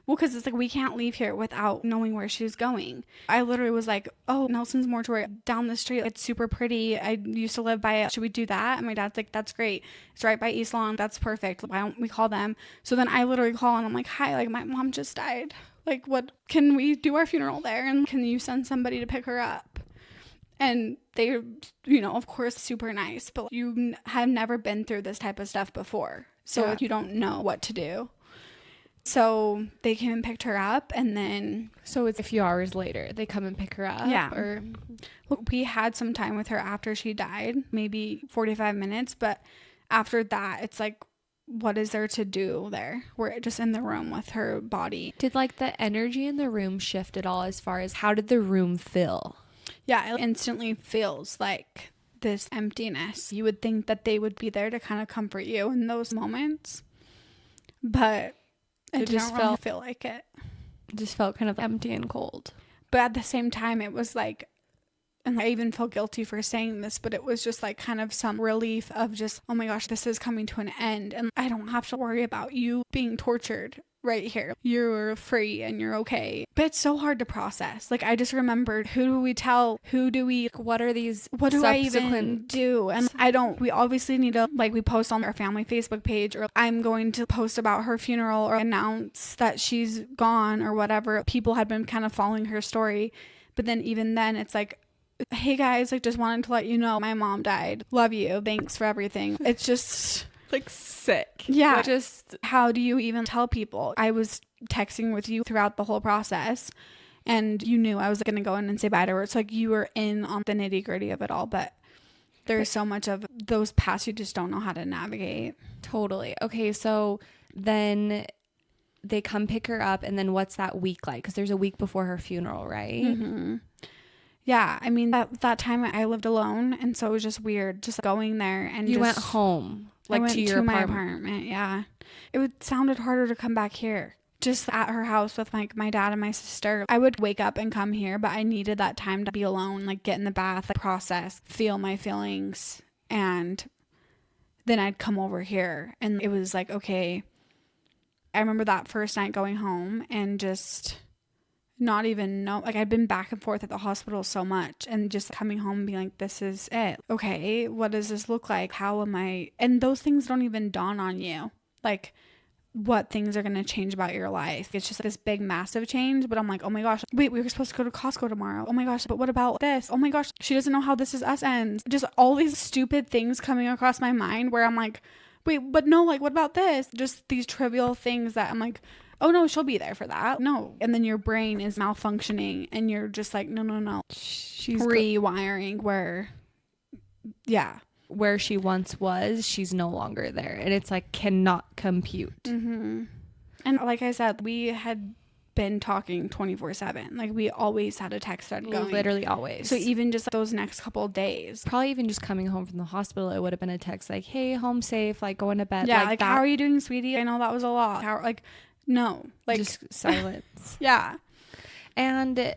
Well, because it's like, we can't leave here without knowing where she's going. I literally was like, oh, Nelson's Mortuary down the street. It's super pretty. I used to live by it. Should we do that? And my dad's like, that's great. It's right by East Lawn. That's perfect. Why don't we call them? So then I literally call and I'm like, hi, like my mom just died. Like, what, can we do our funeral there? And can you send somebody to pick her up? And they, of course, super nice, but you have never been through this type of stuff before. So you don't know what to do. So they came and picked her up, and then... So it's a few hours later. They come and pick her up? Yeah. Or... We had some time with her after she died, maybe 45 minutes, but after that, it's like, what is there to do there? We're just in the room with her body. Did, like, the energy in the room shift at all as far as how did the room feel? Yeah, it instantly feels like this emptiness. You would think that they would be there to kind of comfort you in those moments, but... It just really feel like it. Just felt kind of empty and cold. But at the same time, it was like, and I even feel guilty for saying this, but it was just like kind of some relief of just, oh my gosh, this is coming to an end. And I don't have to worry about you being tortured right here. You're free and you're okay. But it's so hard to process. Like, I just remembered, who do we tell? What do I even do? And we obviously need to, like, we post on our family Facebook page, or I'm going to post about her funeral or announce that she's gone or whatever. People had been kind of following her story. But then even then, it's like, hey guys, like, just wanted to let you know my mom died. Love you. Thanks for everything. It's just... like sick. Yeah. Just how do you even tell people? I was texting with you throughout the whole process, and you knew I was going to go in and say bye to her. It's like you were in on the nitty gritty of it all, but there's so much of those paths you just don't know how to navigate. Totally. Okay. So then they come pick her up, and then what's that week like? Because there's a week before her funeral, right? Mm-hmm. Yeah, I mean, that time I lived alone, and so it was just weird just going there. And you went home. I Like went to your to my apartment. apartment. Yeah. Sounded harder to come back here. Just at her house with like my dad and my sister. I would wake up and come here, but I needed that time to be alone, like get in the bath, like process, feel my feelings. And then I'd come over here. And it was like, okay. I remember that first night going home and just not even know, like I'd been back and forth at the hospital so much, and just coming home and being like, this is it. Okay, what does this look like? How am I? And those things don't even dawn on you. Like, what things are going to change about your life. It's just this big, massive change. But I'm like, oh my gosh, wait, we were supposed to go to Costco tomorrow. Oh my gosh, but what about this? Oh my gosh, she doesn't know how This Is Us ends. Just all these stupid things coming across my mind where I'm like, wait, but no, like, what about this? Just these trivial things that I'm like, oh no, she'll be there for that. No. And then your brain is malfunctioning and you're just like, no, no, no. She's rewiring where, yeah. where she once was, she's no longer there. And it's like, cannot compute. Mm-hmm. And like I said, we had been talking 24/7. Like we always had a text thread going. Literally always. So even just those next couple of days. Probably even just coming home from the hospital, it would have been a text like, hey, home safe, like going to bed. Yeah, like that. How are you doing, sweetie? I know that was a lot. How, like, no. Like just silence. Yeah. And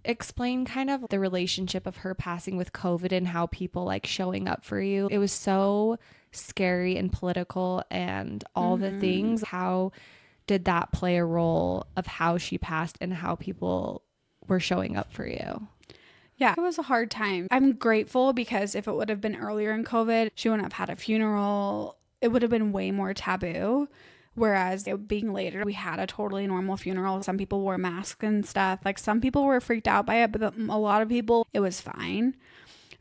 explain kind of the relationship of her passing with COVID and how people like showing up for you. It was so scary and political and all the things. How did that play a role of how she passed and how people were showing up for you? Yeah, it was a hard time. I'm grateful because if it would have been earlier in COVID, she wouldn't have had a funeral. It would have been way more taboo. Whereas it being later, we had a totally normal funeral. Some people wore masks and stuff. Like some people were freaked out by it, but a lot of people, it was fine.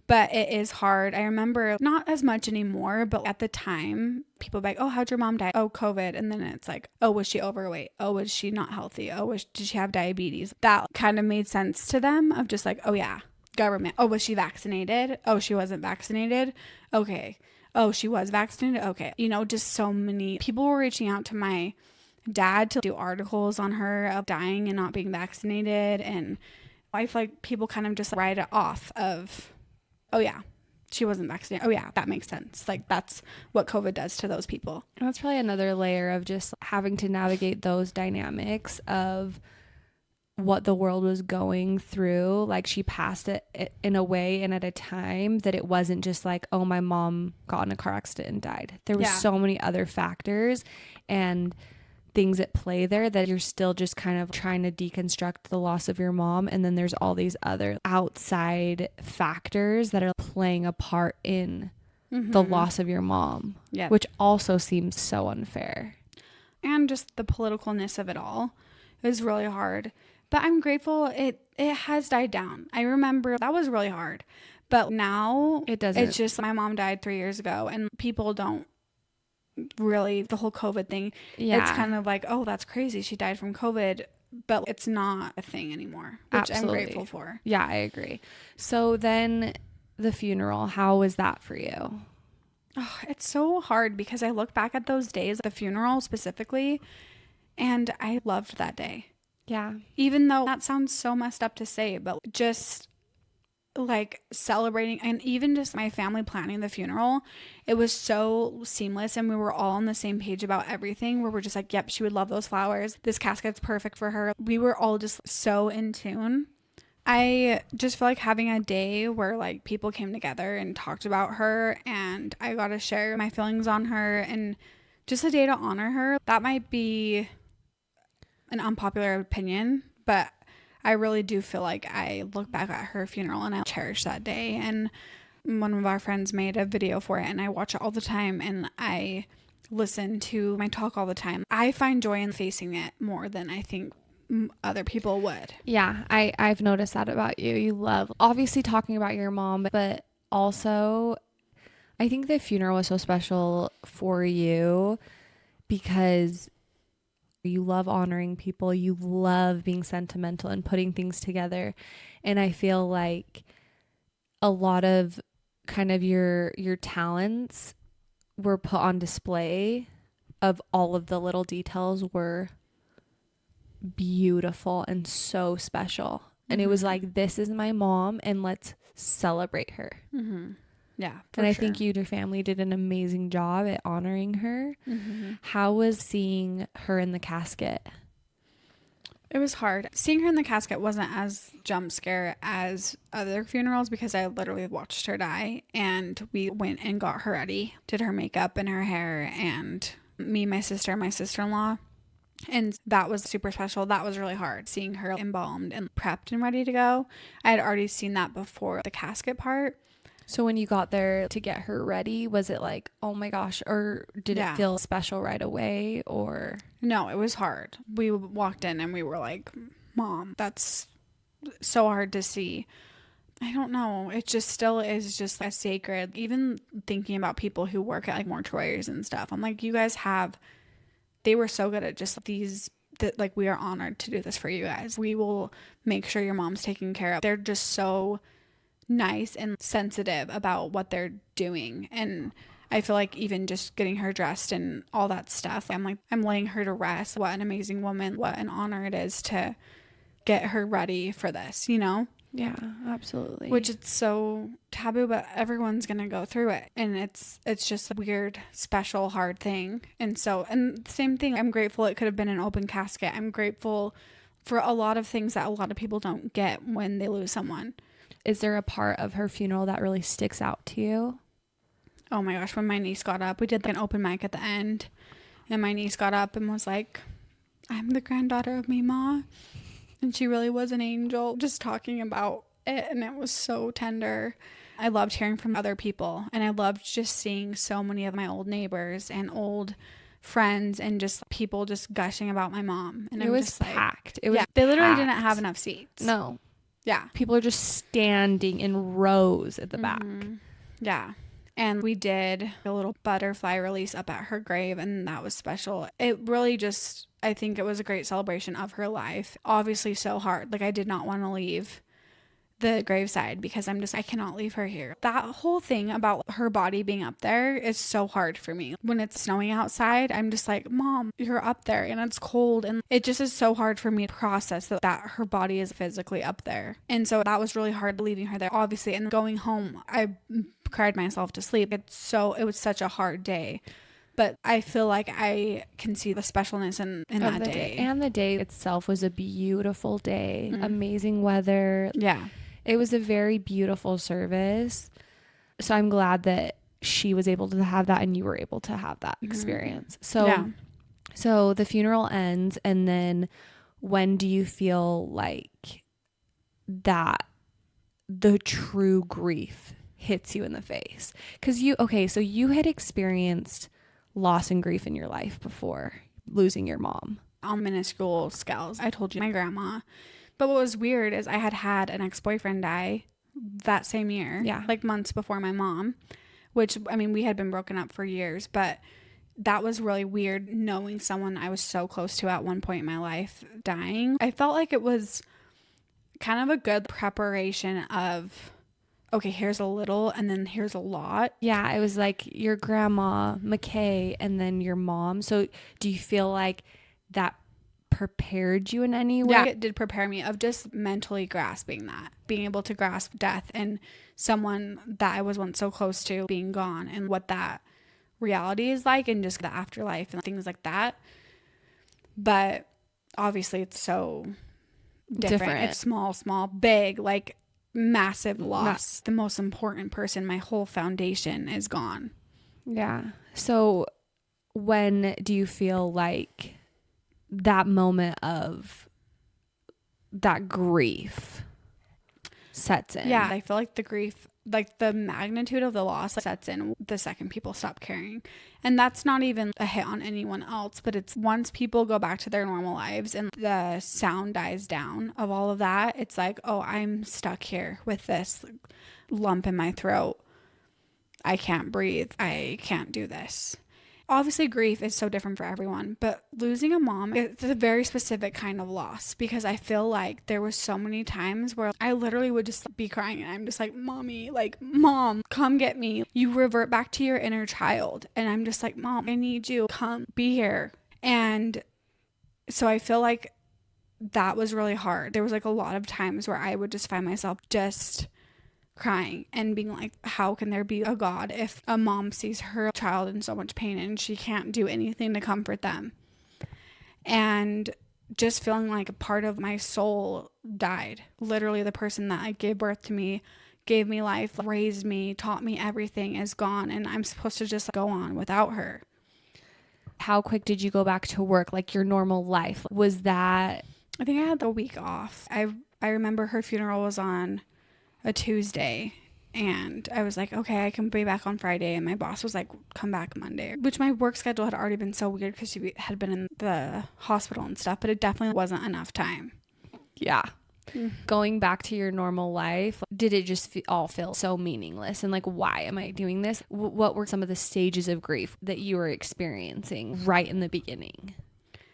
But it is hard. I remember not as much anymore, but at the time, people be like, oh, how'd your mom die? Oh, COVID. And then it's like, oh, was she overweight? Oh, was she not healthy? Oh, did she have diabetes? That kind of made sense to them of just like, oh yeah, government. Oh, was she vaccinated? Oh, she wasn't vaccinated? Okay. Oh, she was vaccinated? Okay. You know, just so many people were reaching out to my dad to do articles on her of dying and not being vaccinated. And I feel like people kind of just write it off of, oh yeah, she wasn't vaccinated. Oh yeah, that makes sense. Like that's what COVID does to those people. And that's probably another layer of just having to navigate those dynamics of what the world was going through. Like she passed it in a way and at a time that it wasn't just like, oh, my mom got in a car accident and died. There was so many other factors and things at play there that you're still just kind of trying to deconstruct the loss of your mom. And then there's all these other outside factors that are playing a part in the loss of your mom, which also seems so unfair. And just the politicalness of it all is really hard. But I'm grateful it has died down. I remember that was really hard. But now it doesn't. It's just my mom died 3 years ago and people don't really, the whole COVID thing. Yeah. It's kind of like, oh, that's crazy. She died from COVID. But it's not a thing anymore, which Absolutely. I'm grateful for. Yeah, I agree. So then the funeral, how was that for you? Oh, it's so hard because I look back at those days, the funeral specifically, and I loved that day. Yeah. Even though that sounds so messed up to say, but just like celebrating and even just my family planning the funeral, it was so seamless and we were all on the same page about everything where we're just like, yep, she would love those flowers. This casket's perfect for her. We were all just so in tune. I just feel like having a day where like people came together and talked about her and I got to share my feelings on her and just a day to honor her. That might be an unpopular opinion, but I really do feel like I look back at her funeral and I cherish that day. And one of our friends made a video for it and I watch it all the time and I listen to my talk all the time. I find joy in facing it more than I think other people would. Yeah, I've noticed that about you. You love obviously talking about your mom, but also I think the funeral was so special for you because you love honoring people. You love being sentimental and putting things together. And I feel like a lot of kind of your talents were put on display of all of the little details were beautiful and so special. And it was like, this is my mom and let's celebrate her. Yeah, for And I sure. think you and your family did an amazing job at honoring her. Mm-hmm. How was seeing her in the casket? It was hard. Seeing her in the casket wasn't as jump scare as other funerals because I literally watched her die, and we went and got her ready, did her makeup and her hair, and me, my sister, and my sister-in-law. And that was super special. That was really hard, seeing her embalmed and prepped and ready to go. I had already seen that before the casket part. So when you got there to get her ready, was it like, oh my gosh, or did it feel special right away, or? No, it was hard. We walked in and we were like, Mom, that's so hard to see. I don't know. It just still is just as sacred. Even thinking about people who work at like mortuaries and stuff, I'm like, you guys they were so good at just these, that like, we are honored to do this for you guys. We will make sure your mom's taken care of. They're just so nice and sensitive about what they're doing. And I feel like even just getting her dressed and all that stuff, I'm like, I'm laying her to rest. What an amazing woman. What an honor it is to get her ready for this, you know? Yeah, absolutely. Which it's so taboo, but everyone's gonna go through it, and it's just a weird, special, hard thing. And same thing, I'm grateful it could have been an open casket. I'm grateful for a lot of things that a lot of people don't get when they lose someone. Is there a part of her funeral that really sticks out to you? Oh my gosh, when my niece got up, we did like an open mic at the end, and my niece got up and was like, I'm the granddaughter of Mima. And she really was an angel, just talking about it. And it was so tender. I loved hearing from other people. And I loved just seeing so many of my old neighbors and old friends and just people just gushing about my mom. And it was packed. It was they literally didn't have enough seats. No. Yeah. People are just standing in rows at the back. Yeah. And we did a little butterfly release up at her grave, and that was special. It really just, I think it was a great celebration of her life. Obviously so hard. Like, I did not want to leave the graveside because I cannot leave her here. That whole thing about her body being up there is so hard for me. When it's snowing outside, I'm just like, Mom, you're up there and it's cold. And it just is so hard for me to process that her body is physically up there. And so that was really hard leaving her there, obviously. And going home, I cried myself to sleep. It was such a hard day. But I feel like I can see the specialness in that day. And the day itself was a beautiful day. Amazing weather. Yeah. It was a very beautiful service. So I'm glad that she was able to have that and you were able to have that experience. So the funeral ends, and then when do you feel like that the true grief hits you in the face? Because so you had experienced loss and grief in your life before losing your mom. On minuscule scales. I told you my grandma. But what was weird is I had an ex-boyfriend die that same year. Yeah. Like months before my mom, which, I mean, we had been broken up for years, but that was really weird knowing someone I was so close to at one point in my life dying. I felt like it was kind of a good preparation of, okay, here's a little and then here's a lot. Yeah, it was like your grandma, McKay, and then your mom. So do you feel like that prepared you in any way? Yeah, it did prepare me of just mentally grasping that, being able to grasp death and someone that I was once so close to being gone and what that reality is like and just the afterlife and things like that. But obviously it's so different. It's small, big, like massive loss. The most important person, my whole foundation is gone. Yeah. So when do you feel like that moment of that grief sets in? Yeah, I feel like the grief, like the magnitude of the loss sets in the second people stop caring. And that's not even a hit on anyone else, but it's once people go back to their normal lives and the sound dies down of all of that, it's like, oh, I'm stuck here with this lump in my throat. I can't breathe. I can't do this. Obviously, grief is so different for everyone, but losing a mom, it's a very specific kind of loss because I feel like there was so many times where I literally would just be crying and I'm just like, Mommy, like, Mom, come get me. You revert back to your inner child. And I'm just like, Mom, I need you. Come be here. And so I feel like that was really hard. There was like a lot of times where I would just find myself just crying and being like, how can there be a God if a mom sees her child in so much pain and she can't do anything to comfort them? And just feeling like a part of my soul died. Literally, the person that like, gave birth to me, gave me life, raised me, taught me everything is gone, and I'm supposed to just go on without her. How quick did you go back to work, like your normal life? Was that... I think I had the week off. I remember her funeral was on a Tuesday, and I was like, okay, I can be back on Friday. And my boss was like, come back Monday, which my work schedule had already been so weird because she had been in the hospital and stuff, but it definitely wasn't enough time. Yeah. Going back to your normal life, did it just all feel so meaningless? And like, why am I doing this? What were some of the stages of grief that you were experiencing right in the beginning?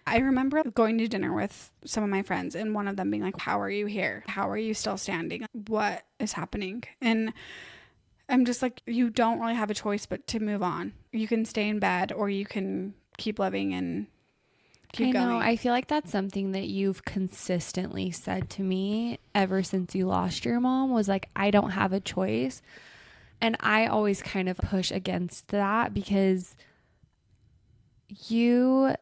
I remember going to dinner with some of my friends and one of them being like, how are you here? How are you still standing? What is happening? And I'm just like, you don't really have a choice but to move on. You can stay in bed or you can keep living and keep going. I feel like that's something that you've consistently said to me ever since you lost your mom, was like, I don't have a choice. And I always kind of push against that because you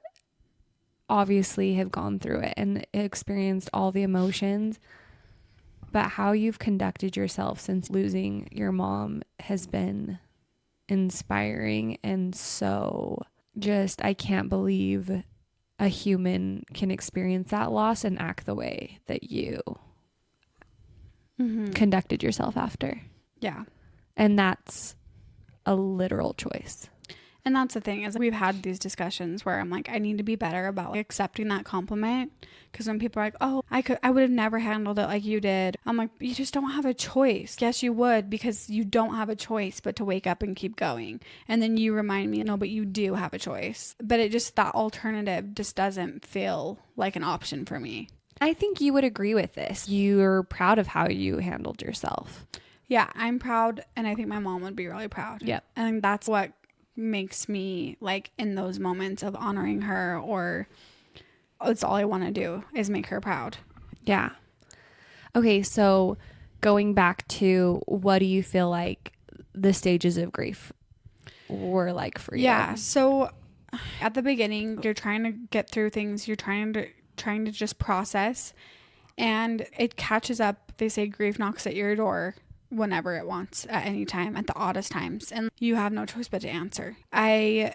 obviously have gone through it and experienced all the emotions, but how you've conducted yourself since losing your mom has been inspiring. And so just, I can't believe a human can experience that loss and act the way that you conducted yourself after. Yeah. And that's a literal choice. And that's the thing, is we've had these discussions where I'm like, I need to be better about like, accepting that compliment. Because when people are like, oh, I would have never handled it like you did. I'm like, you just don't have a choice. Yes, you would, because you don't have a choice but to wake up and keep going. And then you remind me, no, but you do have a choice. But it just, that alternative just doesn't feel like an option for me. I think you would agree with this. You're proud of how you handled yourself. Yeah, I'm proud. And I think my mom would be really proud. Yep. And that's what makes me like in those moments of honoring her, or it's all I want to do is make her proud. Yeah. Okay, so going back to, what do you feel like the stages of grief were like for you? Yeah, so at the beginning, you're trying to get through things, you're trying to just process, and it catches up. They say grief knocks at your door whenever it wants, at any time, at the oddest times, and you have no choice but to answer. I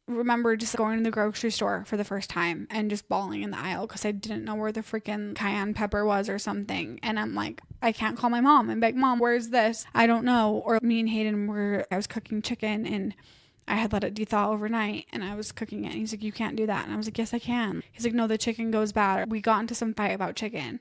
remember just going to the grocery store for the first time and just bawling in the aisle because I didn't know where the freaking cayenne pepper was or something. And I'm like, I can't call my mom and be like, Mom, where's this? I don't know. Or me and Hayden I was cooking chicken and I had let it de-thaw overnight and I was cooking it. And he's like, you can't do that. And I was like, yes, I can. He's like, no, the chicken goes bad. We got into some fight about chicken.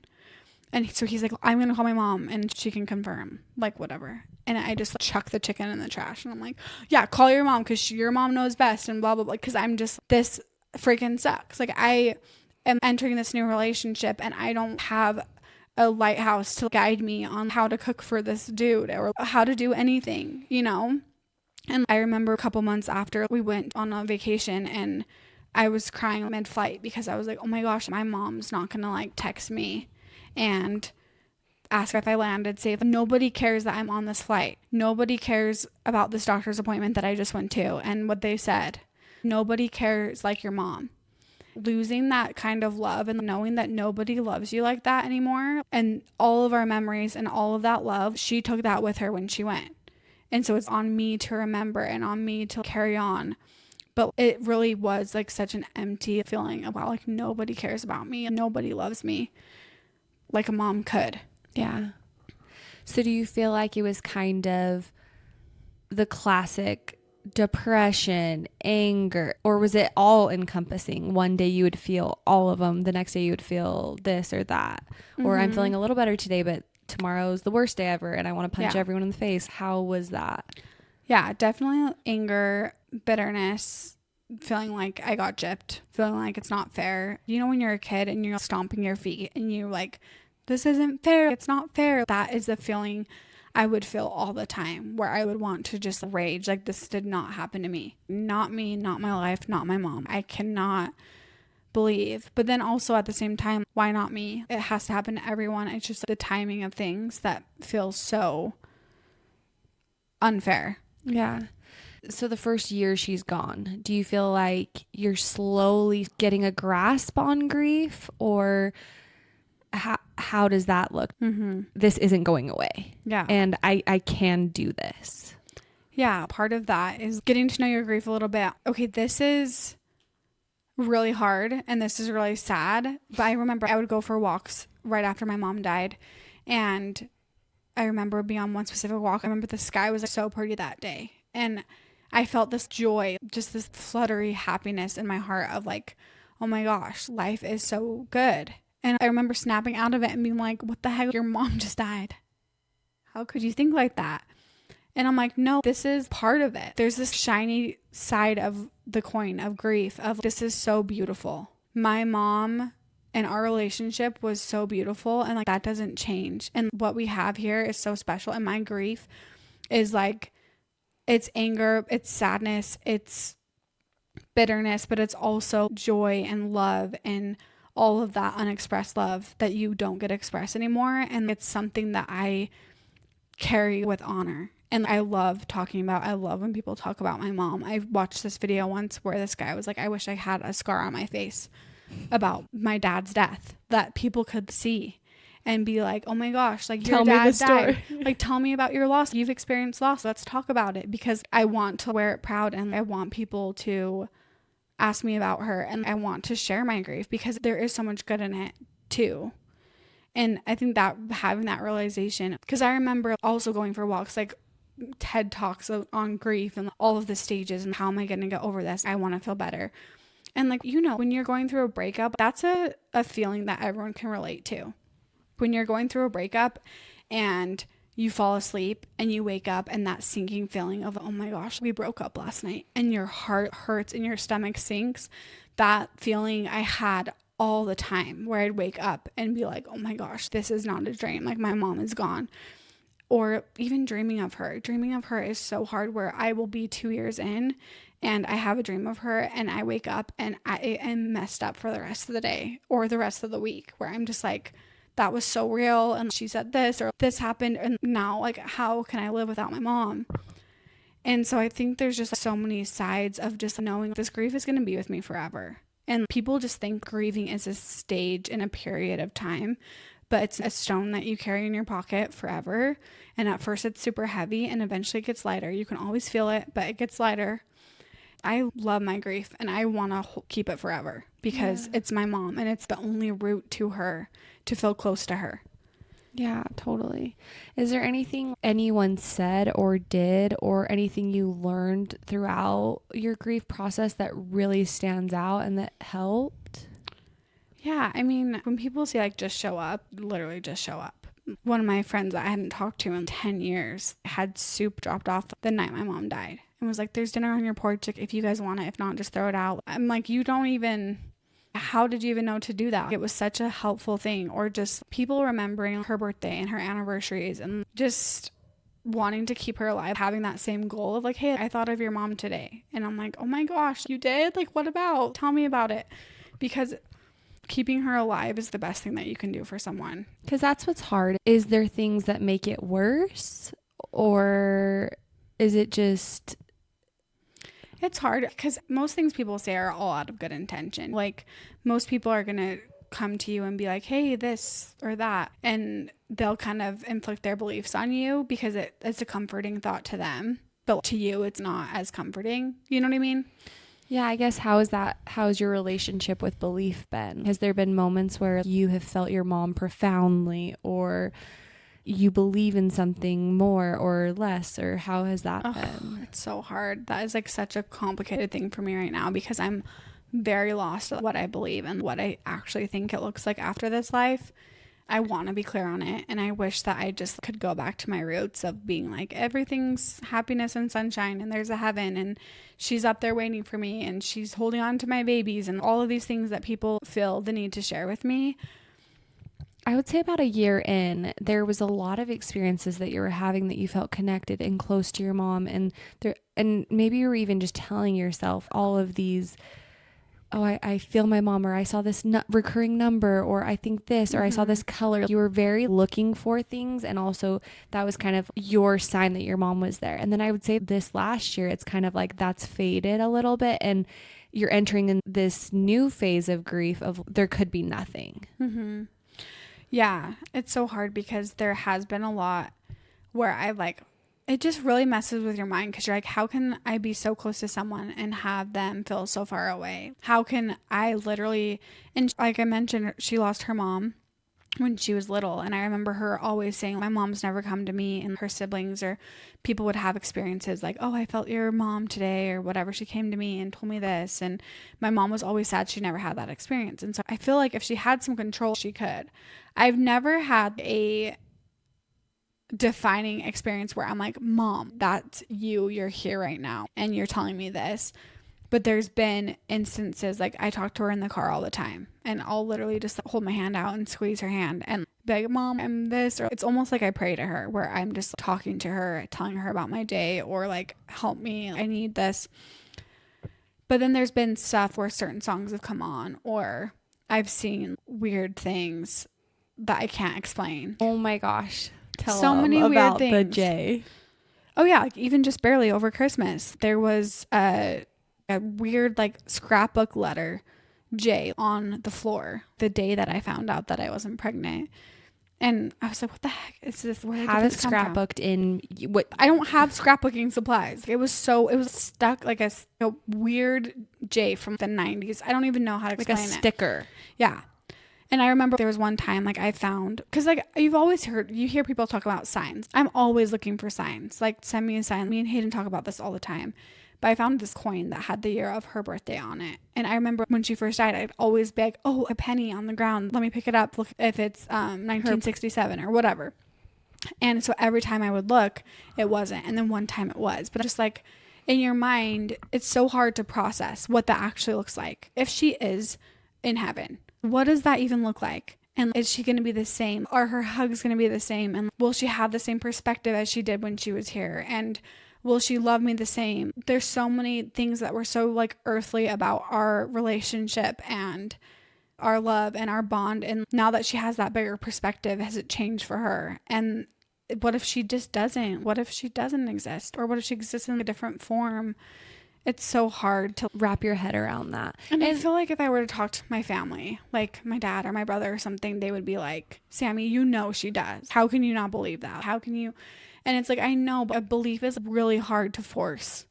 And so he's like, I'm going to call my mom and she can confirm, like, whatever. And I just chuck the chicken in the trash. And I'm like, yeah, call your mom because your mom knows best and blah, blah, blah. Because I'm just, this freaking sucks. Like, I am entering this new relationship and I don't have a lighthouse to guide me on how to cook for this dude or how to do anything, you know? And I remember a couple months after we went on a vacation and I was crying mid-flight because I was like, oh my gosh, my mom's not going to like text me and ask if I landed safe. Nobody cares that I'm on this flight. Nobody cares about this doctor's appointment that I just went to and what they said. Nobody cares like your mom. Losing that kind of love and knowing that nobody loves you like that anymore, and all of our memories and all of that love, she took that with her when she went. And so it's on me to remember and on me to carry on. But it really was like such an empty feeling about like nobody cares about me and nobody loves me like a mom could. Yeah. So do you feel like it was kind of the classic depression, anger, or was it all encompassing? One day you would feel all of them, the next day you would feel this or that, or I'm feeling a little better today, but tomorrow's the worst day ever and I want to punch everyone in the face. How was that? Yeah, definitely anger, bitterness, feeling like I got gypped, feeling like it's not fair. You know, when you're a kid and you're stomping your feet and you're like, this isn't fair, it's not fair. That is the feeling I would feel all the time, where I would want to just rage. Like, this did not happen to me. Not me, not my life, not my mom. I cannot believe. But then also at the same time, why not me? It has to happen to everyone. It's just the timing of things that feels so unfair. Yeah. So the first year she's gone, do you feel like you're slowly getting a grasp on grief, or how does that look? This isn't going away. Yeah. And I can do this. Yeah. Part of that is getting to know your grief a little bit. Okay, this is really hard and this is really sad. But I remember I would go for walks right after my mom died. And I remember being on one specific walk. I remember the sky was so pretty that day. And I felt this joy, just this fluttery happiness in my heart of like, oh my gosh, life is so good. And I remember snapping out of it and being like, what the heck? Your mom just died. How could you think like that? And I'm like, no, this is part of it. There's this shiny side of the coin of grief of this is so beautiful. My mom and our relationship was so beautiful, and like that doesn't change. And what we have here is so special. And my grief is like, it's anger, it's sadness, it's bitterness, but it's also joy and love and all of that unexpressed love that you don't get expressed anymore. And it's something that I carry with honor. And I love I love when people talk about my mom. I watched this video once where this guy was like, I wish I had a scar on my face about my dad's death that people could see and be like, oh my gosh, like your dad died. Like, tell me about your loss. You've experienced loss. Let's talk about it, because I want to wear it proud and I want people to ask me about her and I want to share my grief because there is so much good in it too. And I think that having that realization, because I remember also going for walks, like TED Talks on grief and all of the stages and how am I going to get over this? I want to feel better. And like, you know, when you're going through a breakup, that's a feeling that everyone can relate to. When you're going through a breakup and you fall asleep and you wake up and that sinking feeling of, oh my gosh, we broke up last night, and your heart hurts and your stomach sinks, that feeling I had all the time where I'd wake up and be like, oh my gosh, this is not a dream. Like my mom is gone. Or even dreaming of her. Dreaming of her is so hard, where I will be 2 years in and I have a dream of her and I wake up and I am messed up for the rest of the day or the rest of the week, where I'm just like, that was so real and she said this or this happened, and now like how can I live without my mom? And so I think there's just so many sides of just knowing this grief is going to be with me forever. And people just think grieving is a stage in a period of time, but it's a stone that you carry in your pocket forever. And at first it's super heavy and eventually it gets lighter. You can always feel it, but it gets lighter. I love my grief and I want to keep it forever because it's my mom and it's the only route to her, to feel close to her. Yeah, totally. Is there anything anyone said or did or anything you learned throughout your grief process that really stands out and that helped? Yeah, I mean, when people say like just show up, literally just show up. One of my friends that I hadn't talked to in 10 years had soup dropped off the night my mom died and was like, there's dinner on your porch, like, if you guys want it, if not, just throw it out. I'm like, how did you even know to do that? It was such a helpful thing. Or just people remembering her birthday and her anniversaries and just wanting to keep her alive, having that same goal of like, hey, I thought of your mom today. And I'm like, oh my gosh, you did? Like, what about? Tell me about it. Because keeping her alive is the best thing that you can do for someone. Because that's what's hard. Is there things that make it worse? Or is it just... It's hard because most things people say are all out of good intention. Like most people are going to come to you and be like, hey, this or that. And they'll kind of inflict their beliefs on you because it's a comforting thought to them. But to you, it's not as comforting. You know what I mean? Yeah, I guess how's your relationship with belief been? Has there been moments where you have felt your mom profoundly, or you believe in something more or less, or how has that been? It's so hard. That is like such a complicated thing for me right now because I'm very lost at what I believe and what I actually think it looks like after this life. I want to be clear on it, and I wish that I just could go back to my roots of being like, everything's happiness and sunshine and there's a heaven and she's up there waiting for me and she's holding on to my babies and all of these things that people feel the need to share with me. I would say about a year in, there was a lot of experiences that you were having that you felt connected and close to your mom, and maybe you were even just telling yourself all of these oh, I feel my mom, or I saw this recurring number, or I think this, or I saw this color. You were very looking for things. And also that was kind of your sign that your mom was there. And then I would say this last year, it's kind of like that's faded a little bit. And you're entering in this new phase of grief of there could be nothing. Mm-hmm. Yeah, it's so hard because there has been a lot where I like, it just really messes with your mind because you're like, how can I be so close to someone and have them feel so far away? How can I literally, and like I mentioned, she lost her mom when she was little. And I remember her always saying, my mom's never come to me, and her siblings or people would have experiences like, oh, I felt your mom today or whatever. She came to me and told me this. And my mom was always sad she never had that experience. And so I feel like if she had some control, she could. I've never had a defining experience where I'm like, Mom, that's you. You're here right now and you're telling me this. But there's been instances like I talk to her in the car all the time, and I'll literally just hold my hand out and squeeze her hand and be like, Mom, I'm this. Or it's almost like I pray to her where I'm just talking to her, telling her about my day, or like, help me, I need this. But then there's been stuff where certain songs have come on, or I've seen weird things that I can't explain. Oh my gosh. Tell so many about weird things. The J. Oh yeah, like even just barely over Christmas, there was a weird like scrapbook letter J on the floor the day that I found out that I wasn't pregnant. And I was like, what the heck is this? Where did this come from? Scrapbooked in what? I don't have scrapbooking supplies. It was stuck like a weird J from the 90s. I don't even know how to explain it. Like a sticker. Yeah. And I remember there was one time like I found, because like you hear people talk about signs. I'm always looking for signs. Like send me a sign. Me and Hayden talk about this all the time. But I found this coin that had the year of her birthday on it. And I remember when she first died, I'd always be like, oh, a penny on the ground. Let me pick it up. Look if it's 1967 or whatever. And so every time I would look, it wasn't. And then one time it was. But just like in your mind, it's so hard to process what that actually looks like. If she is in heaven, what does that even look like? And is she going to be the same? Are her hugs going to be the same? And will she have the same perspective as she did when she was here? And will she love me the same? There's so many things that were so like earthly about our relationship and our love and our bond. And now that she has that bigger perspective, has it changed for her? And what if she just doesn't? What if she doesn't exist? Or what if she exists in a different form? It's so hard to wrap your head around that. And I feel like if I were to talk to my family, like my dad or my brother or something, they would be like, Sammy, you know she does. How can you not believe that? How can you? And it's like, I know, but a belief is really hard to force.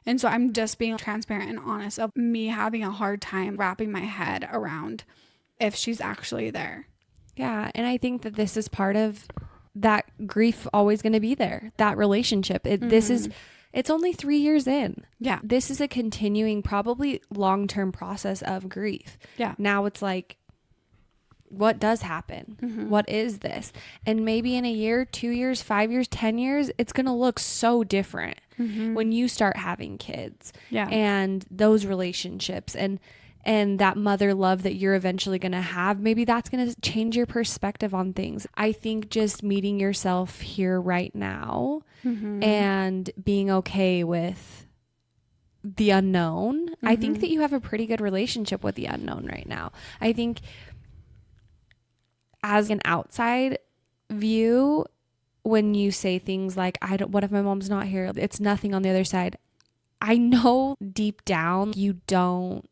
And so I'm just being transparent and honest of me having a hard time wrapping my head around if she's actually there. Yeah. And I think that this is part of that grief always going to be there, that relationship. It's only 3 years in. Yeah. This is a continuing, probably long-term process of grief. Yeah. Now it's like, what does happen? Mm-hmm. What is this? And maybe in a year, 2 years, 5 years, 10 years, it's going to look so different when you start having kids. Yeah. And those relationships and that mother love that you're eventually going to have, maybe that's going to change your perspective on things. I think just meeting yourself here right now and being okay with the unknown. I think that you have a pretty good relationship with the unknown right now. I think as an outside view, when you say things like, what if my mom's not here? It's nothing on the other side. I know deep down you don't.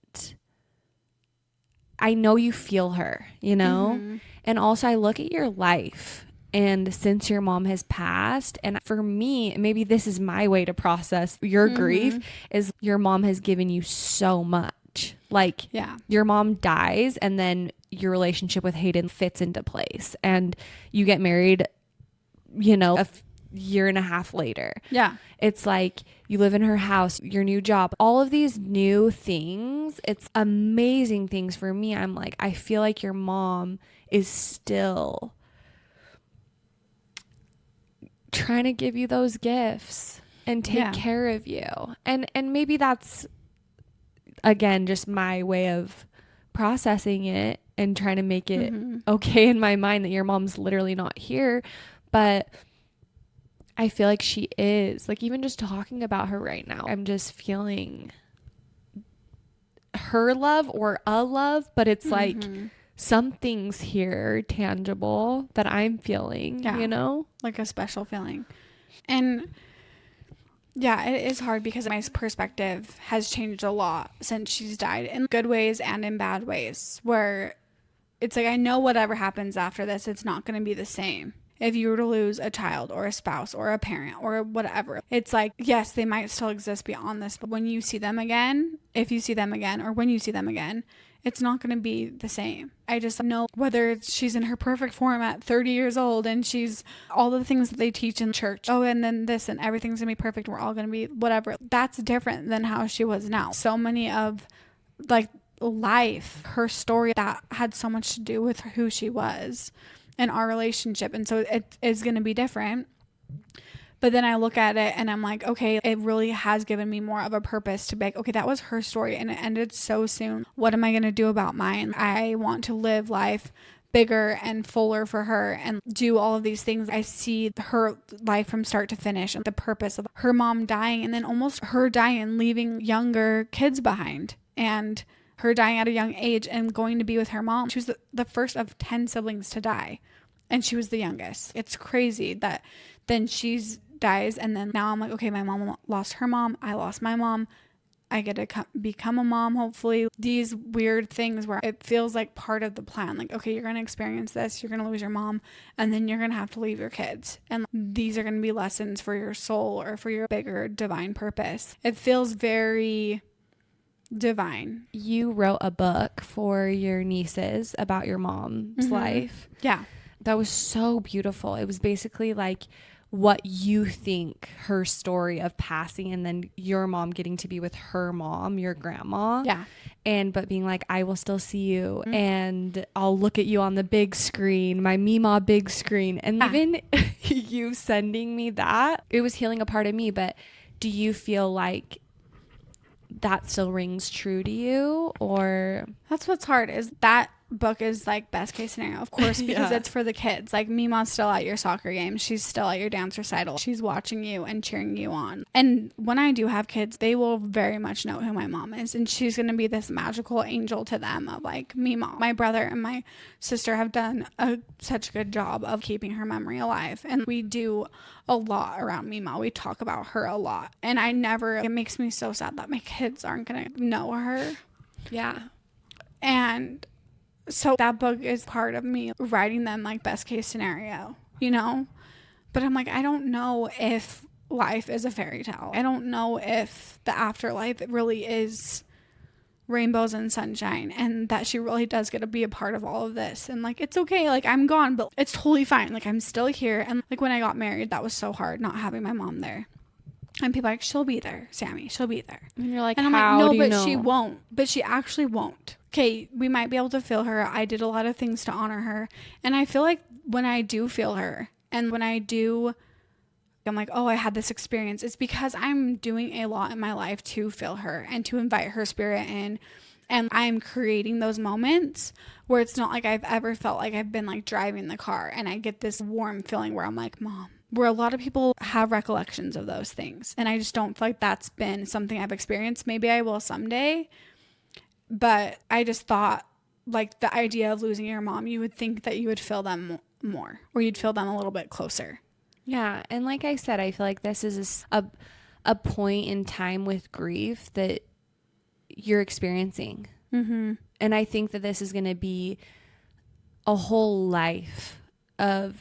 I know you feel her, you know? And also I look at your life, and since your mom has passed, and for me, maybe this is my way to process your grief, is your mom has given you so much. Like, your mom dies, and then your relationship with Hayden fits into place, and you get married, a year and a half later. Yeah. It's like you live in her house, your new job, all of these new things. It's amazing things for me. I'm like, I feel like your mom is still trying to give you those gifts and take care of you. And maybe that's, again, just my way of processing it and trying to make it okay in my mind that your mom's literally not here. But I feel like she is. Like, even just talking about her right now, I'm just feeling her love or a love, but it's like Mm-hmm. something's here tangible that I'm feeling, Yeah. you know? Like a special feeling. And yeah, it is hard because my perspective has changed a lot since she's died, in good ways and in bad ways, where it's like I know whatever happens after this, it's not going to be the same. If you were to lose a child or a spouse or a parent or whatever, it's like, yes, they might still exist beyond this, but when you see them again, if you see them again, or when you see them again, it's not going to be the same. I just know whether she's in her perfect form at 30 years old and she's all the things that they teach in church. Oh, and then this and everything's going to be perfect. We're all going to be whatever. That's different than how she was now. So many of like life, her story, that had so much to do with who she was and our relationship. And so it is going to be different. But then I look at it and I'm like, okay, it really has given me more of a purpose to be like, okay, that was her story and it ended so soon. What am I going to do about mine? I want to live life bigger and fuller for her and do all of these things. I see her life from start to finish and the purpose of her mom dying and then almost her dying and leaving younger kids behind and her dying at a young age and going to be with her mom. She was the first of 10 siblings to die and she was the youngest. It's crazy that then she's dies and then now I'm like, okay, my mom lost her mom, I lost my mom, I get to become a mom, hopefully. These weird things where it feels like part of the plan, like, okay, you're going to experience this, you're going to lose your mom, and then you're going to have to leave your kids, and these are going to be lessons for your soul or for your bigger divine purpose. It feels very divine. You wrote a book for your nieces about your mom's life. Yeah. That was so beautiful. It was basically like what you think her story of passing and then your mom getting to be with her mom, your grandma. Yeah. And but being like, I will still see you and I'll look at you on the big screen, my Mima big screen. And even you sending me that, it was healing a part of me. But do you feel like that still rings true to you? Or That's what's hard is that book is like best case scenario, of course, because it's for the kids. Like Mima's still at your soccer game, she's still at your dance recital, she's watching you and cheering you on. And when I do have kids, they will very much know who my mom is, and she's going to be this magical angel to them of like Mima. My brother and my sister have done such a good job of keeping her memory alive, and we do a lot around Mima. We talk about her a lot, and it makes me so sad that my kids aren't going to know her. yeah. And so that book is part of me writing them like best case scenario, you know? But I'm like, I don't know if life is a fairy tale. I don't know if the afterlife really is rainbows and sunshine and that she really does get to be a part of all of this. And like, it's okay. Like I'm gone, but it's totally fine. Like I'm still here. And like when I got married, that was so hard not having my mom there. And people are like, she'll be there, Sammy. She'll be there. And you're like, and I'm how like, no, do you but know? she won't. But she actually won't. Okay, we might be able to feel her. I did a lot of things to honor her. And I feel like when I do feel her and when I do, I'm like, oh, I had this experience, it's because I'm doing a lot in my life to feel her and to invite her spirit in. And I'm creating those moments where it's not like I've ever felt like I've been like driving the car and I get this warm feeling where I'm like, Mom, where a lot of people have recollections of those things. And I just don't feel like that's been something I've experienced. Maybe I will someday. But I just thought like the idea of losing your mom, you would think that you would feel them more or you'd feel them a little bit closer. Yeah. And like I said, I feel like this is a point in time with grief that you're experiencing. Mm-hmm. And I think that this is going to be a whole life of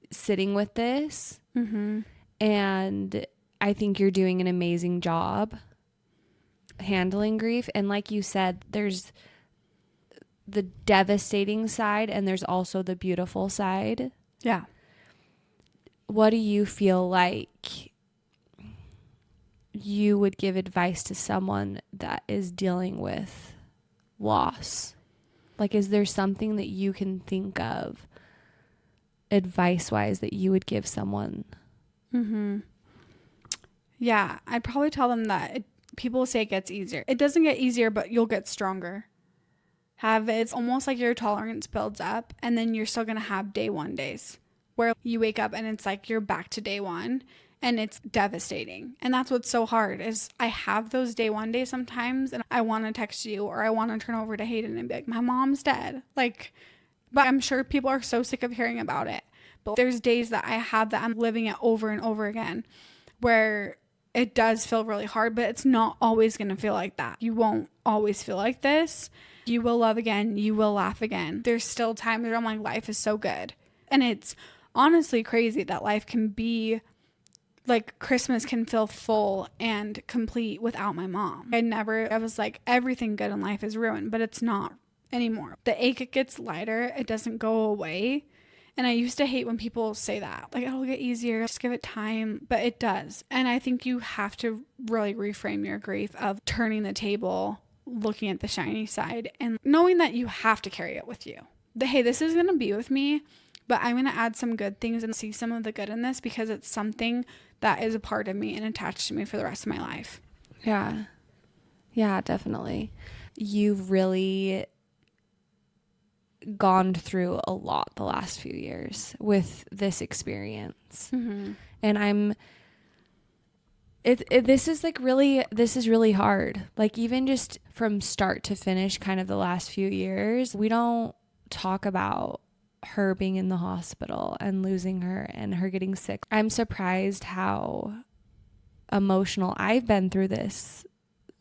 sitting with this. Mm-hmm. And I think you're doing an amazing job handling grief. And like you said, there's the devastating side and there's also the beautiful side. Yeah. What do you feel like you would give advice to someone that is dealing with loss? Like, is there something that you can think of advice wise that you would give someone? Mm-hmm. Yeah. I'd probably tell them that people say it gets easier. It doesn't get easier, but you'll get stronger. It's almost like your tolerance builds up and then you're still going to have day one days where you wake up and it's like you're back to day one And it's devastating. And that's what's so hard is I have those day one days sometimes and I want to text you or I want to turn over to Hayden and be like, my mom's dead. Like, but I'm sure people are so sick of hearing about it. But there's days that I have that I'm living it over and over again where it does feel really hard, but it's not always going to feel like that. You won't always feel like this. You will love again. You will laugh again. There's still times where I'm like, life is so good. And it's honestly crazy that life can be like Christmas can feel full and complete without my mom. I was like, everything good in life is ruined, but it's not anymore. The ache, it gets lighter. It doesn't go away. And I used to hate when people say that, like, it'll get easier, just give it time, but it does. And I think you have to really reframe your grief of turning the table, looking at the shiny side and knowing that you have to carry it with you. Hey, this is going to be with me, but I'm going to add some good things and see some of the good in this because it's something that is a part of me and attached to me for the rest of my life. Yeah. Yeah, definitely. You've really gone through a lot the last few years with this experience. Mm-hmm. And this is really hard. Like even just from start to finish, kind of the last few years, we don't talk about her being in the hospital and losing her and her getting sick. I'm surprised how emotional I've been through this,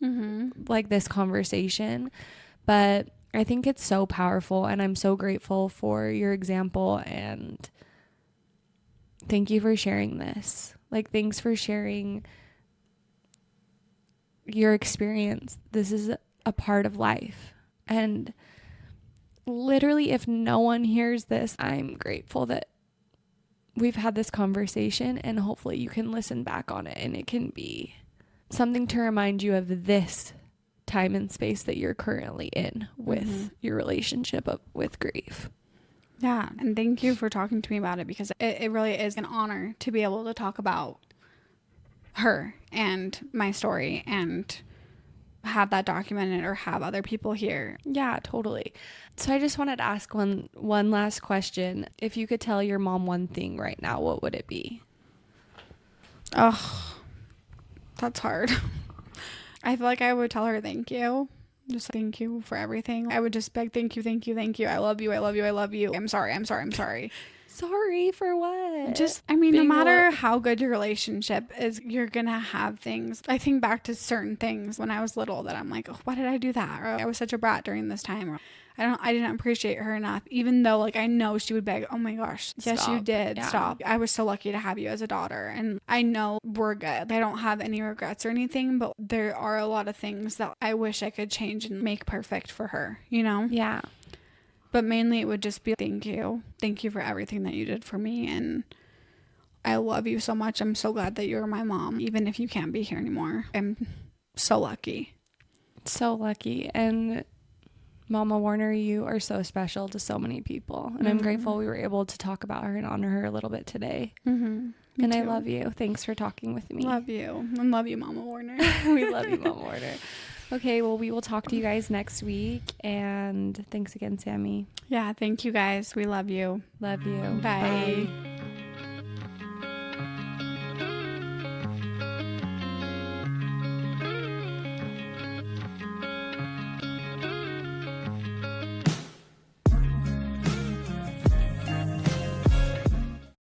like this conversation, but I think it's so powerful and I'm so grateful for your example and thank you for sharing this. Like, thanks for sharing your experience. This is a part of life. And literally, if no one hears this, I'm grateful that we've had this conversation and hopefully you can listen back on it and it can be something to remind you of this time and space that you're currently in with your relationship with grief. Yeah. And thank you for talking to me about it because it really is an honor to be able to talk about her and my story and have that documented or have other people hear. Yeah, totally. So I just wanted to ask one last question. If you could tell your mom one thing right now, what would it be? Oh, that's hard. I feel like I would tell her thank you. Just thank you for everything. I would just beg, thank you, thank you, thank you. I love you, I love you, I love you. I'm sorry, I'm sorry, I'm sorry. Sorry for what? Just, I mean, no matter how good your relationship is, you're going to have things. I think back to certain things when I was little that I'm like, oh, why did I do that? Or I was such a brat during this time. Or I didn't appreciate her enough, even though like I know she would beg, oh my gosh, yes, you did. Yeah. Stop. I was so lucky to have you as a daughter. And I know we're good. I don't have any regrets or anything, but there are a lot of things that I wish I could change and make perfect for her, you know? Yeah. But mainly it would just be thank you. Thank you for everything that you did for me. And I love you so much. I'm so glad that you're my mom, even if you can't be here anymore. I'm so lucky. So lucky. And Mama Warner, you are so special to so many people. And I'm grateful we were able to talk about her and honor her a little bit today. And too. I love you. Thanks for talking with me. Love you. And love you, Mama Warner. We love you, Mama Warner. Okay, well, we will talk to you guys next week. And thanks again, Sammy. Yeah, thank you guys. We love you. Love you. Bye.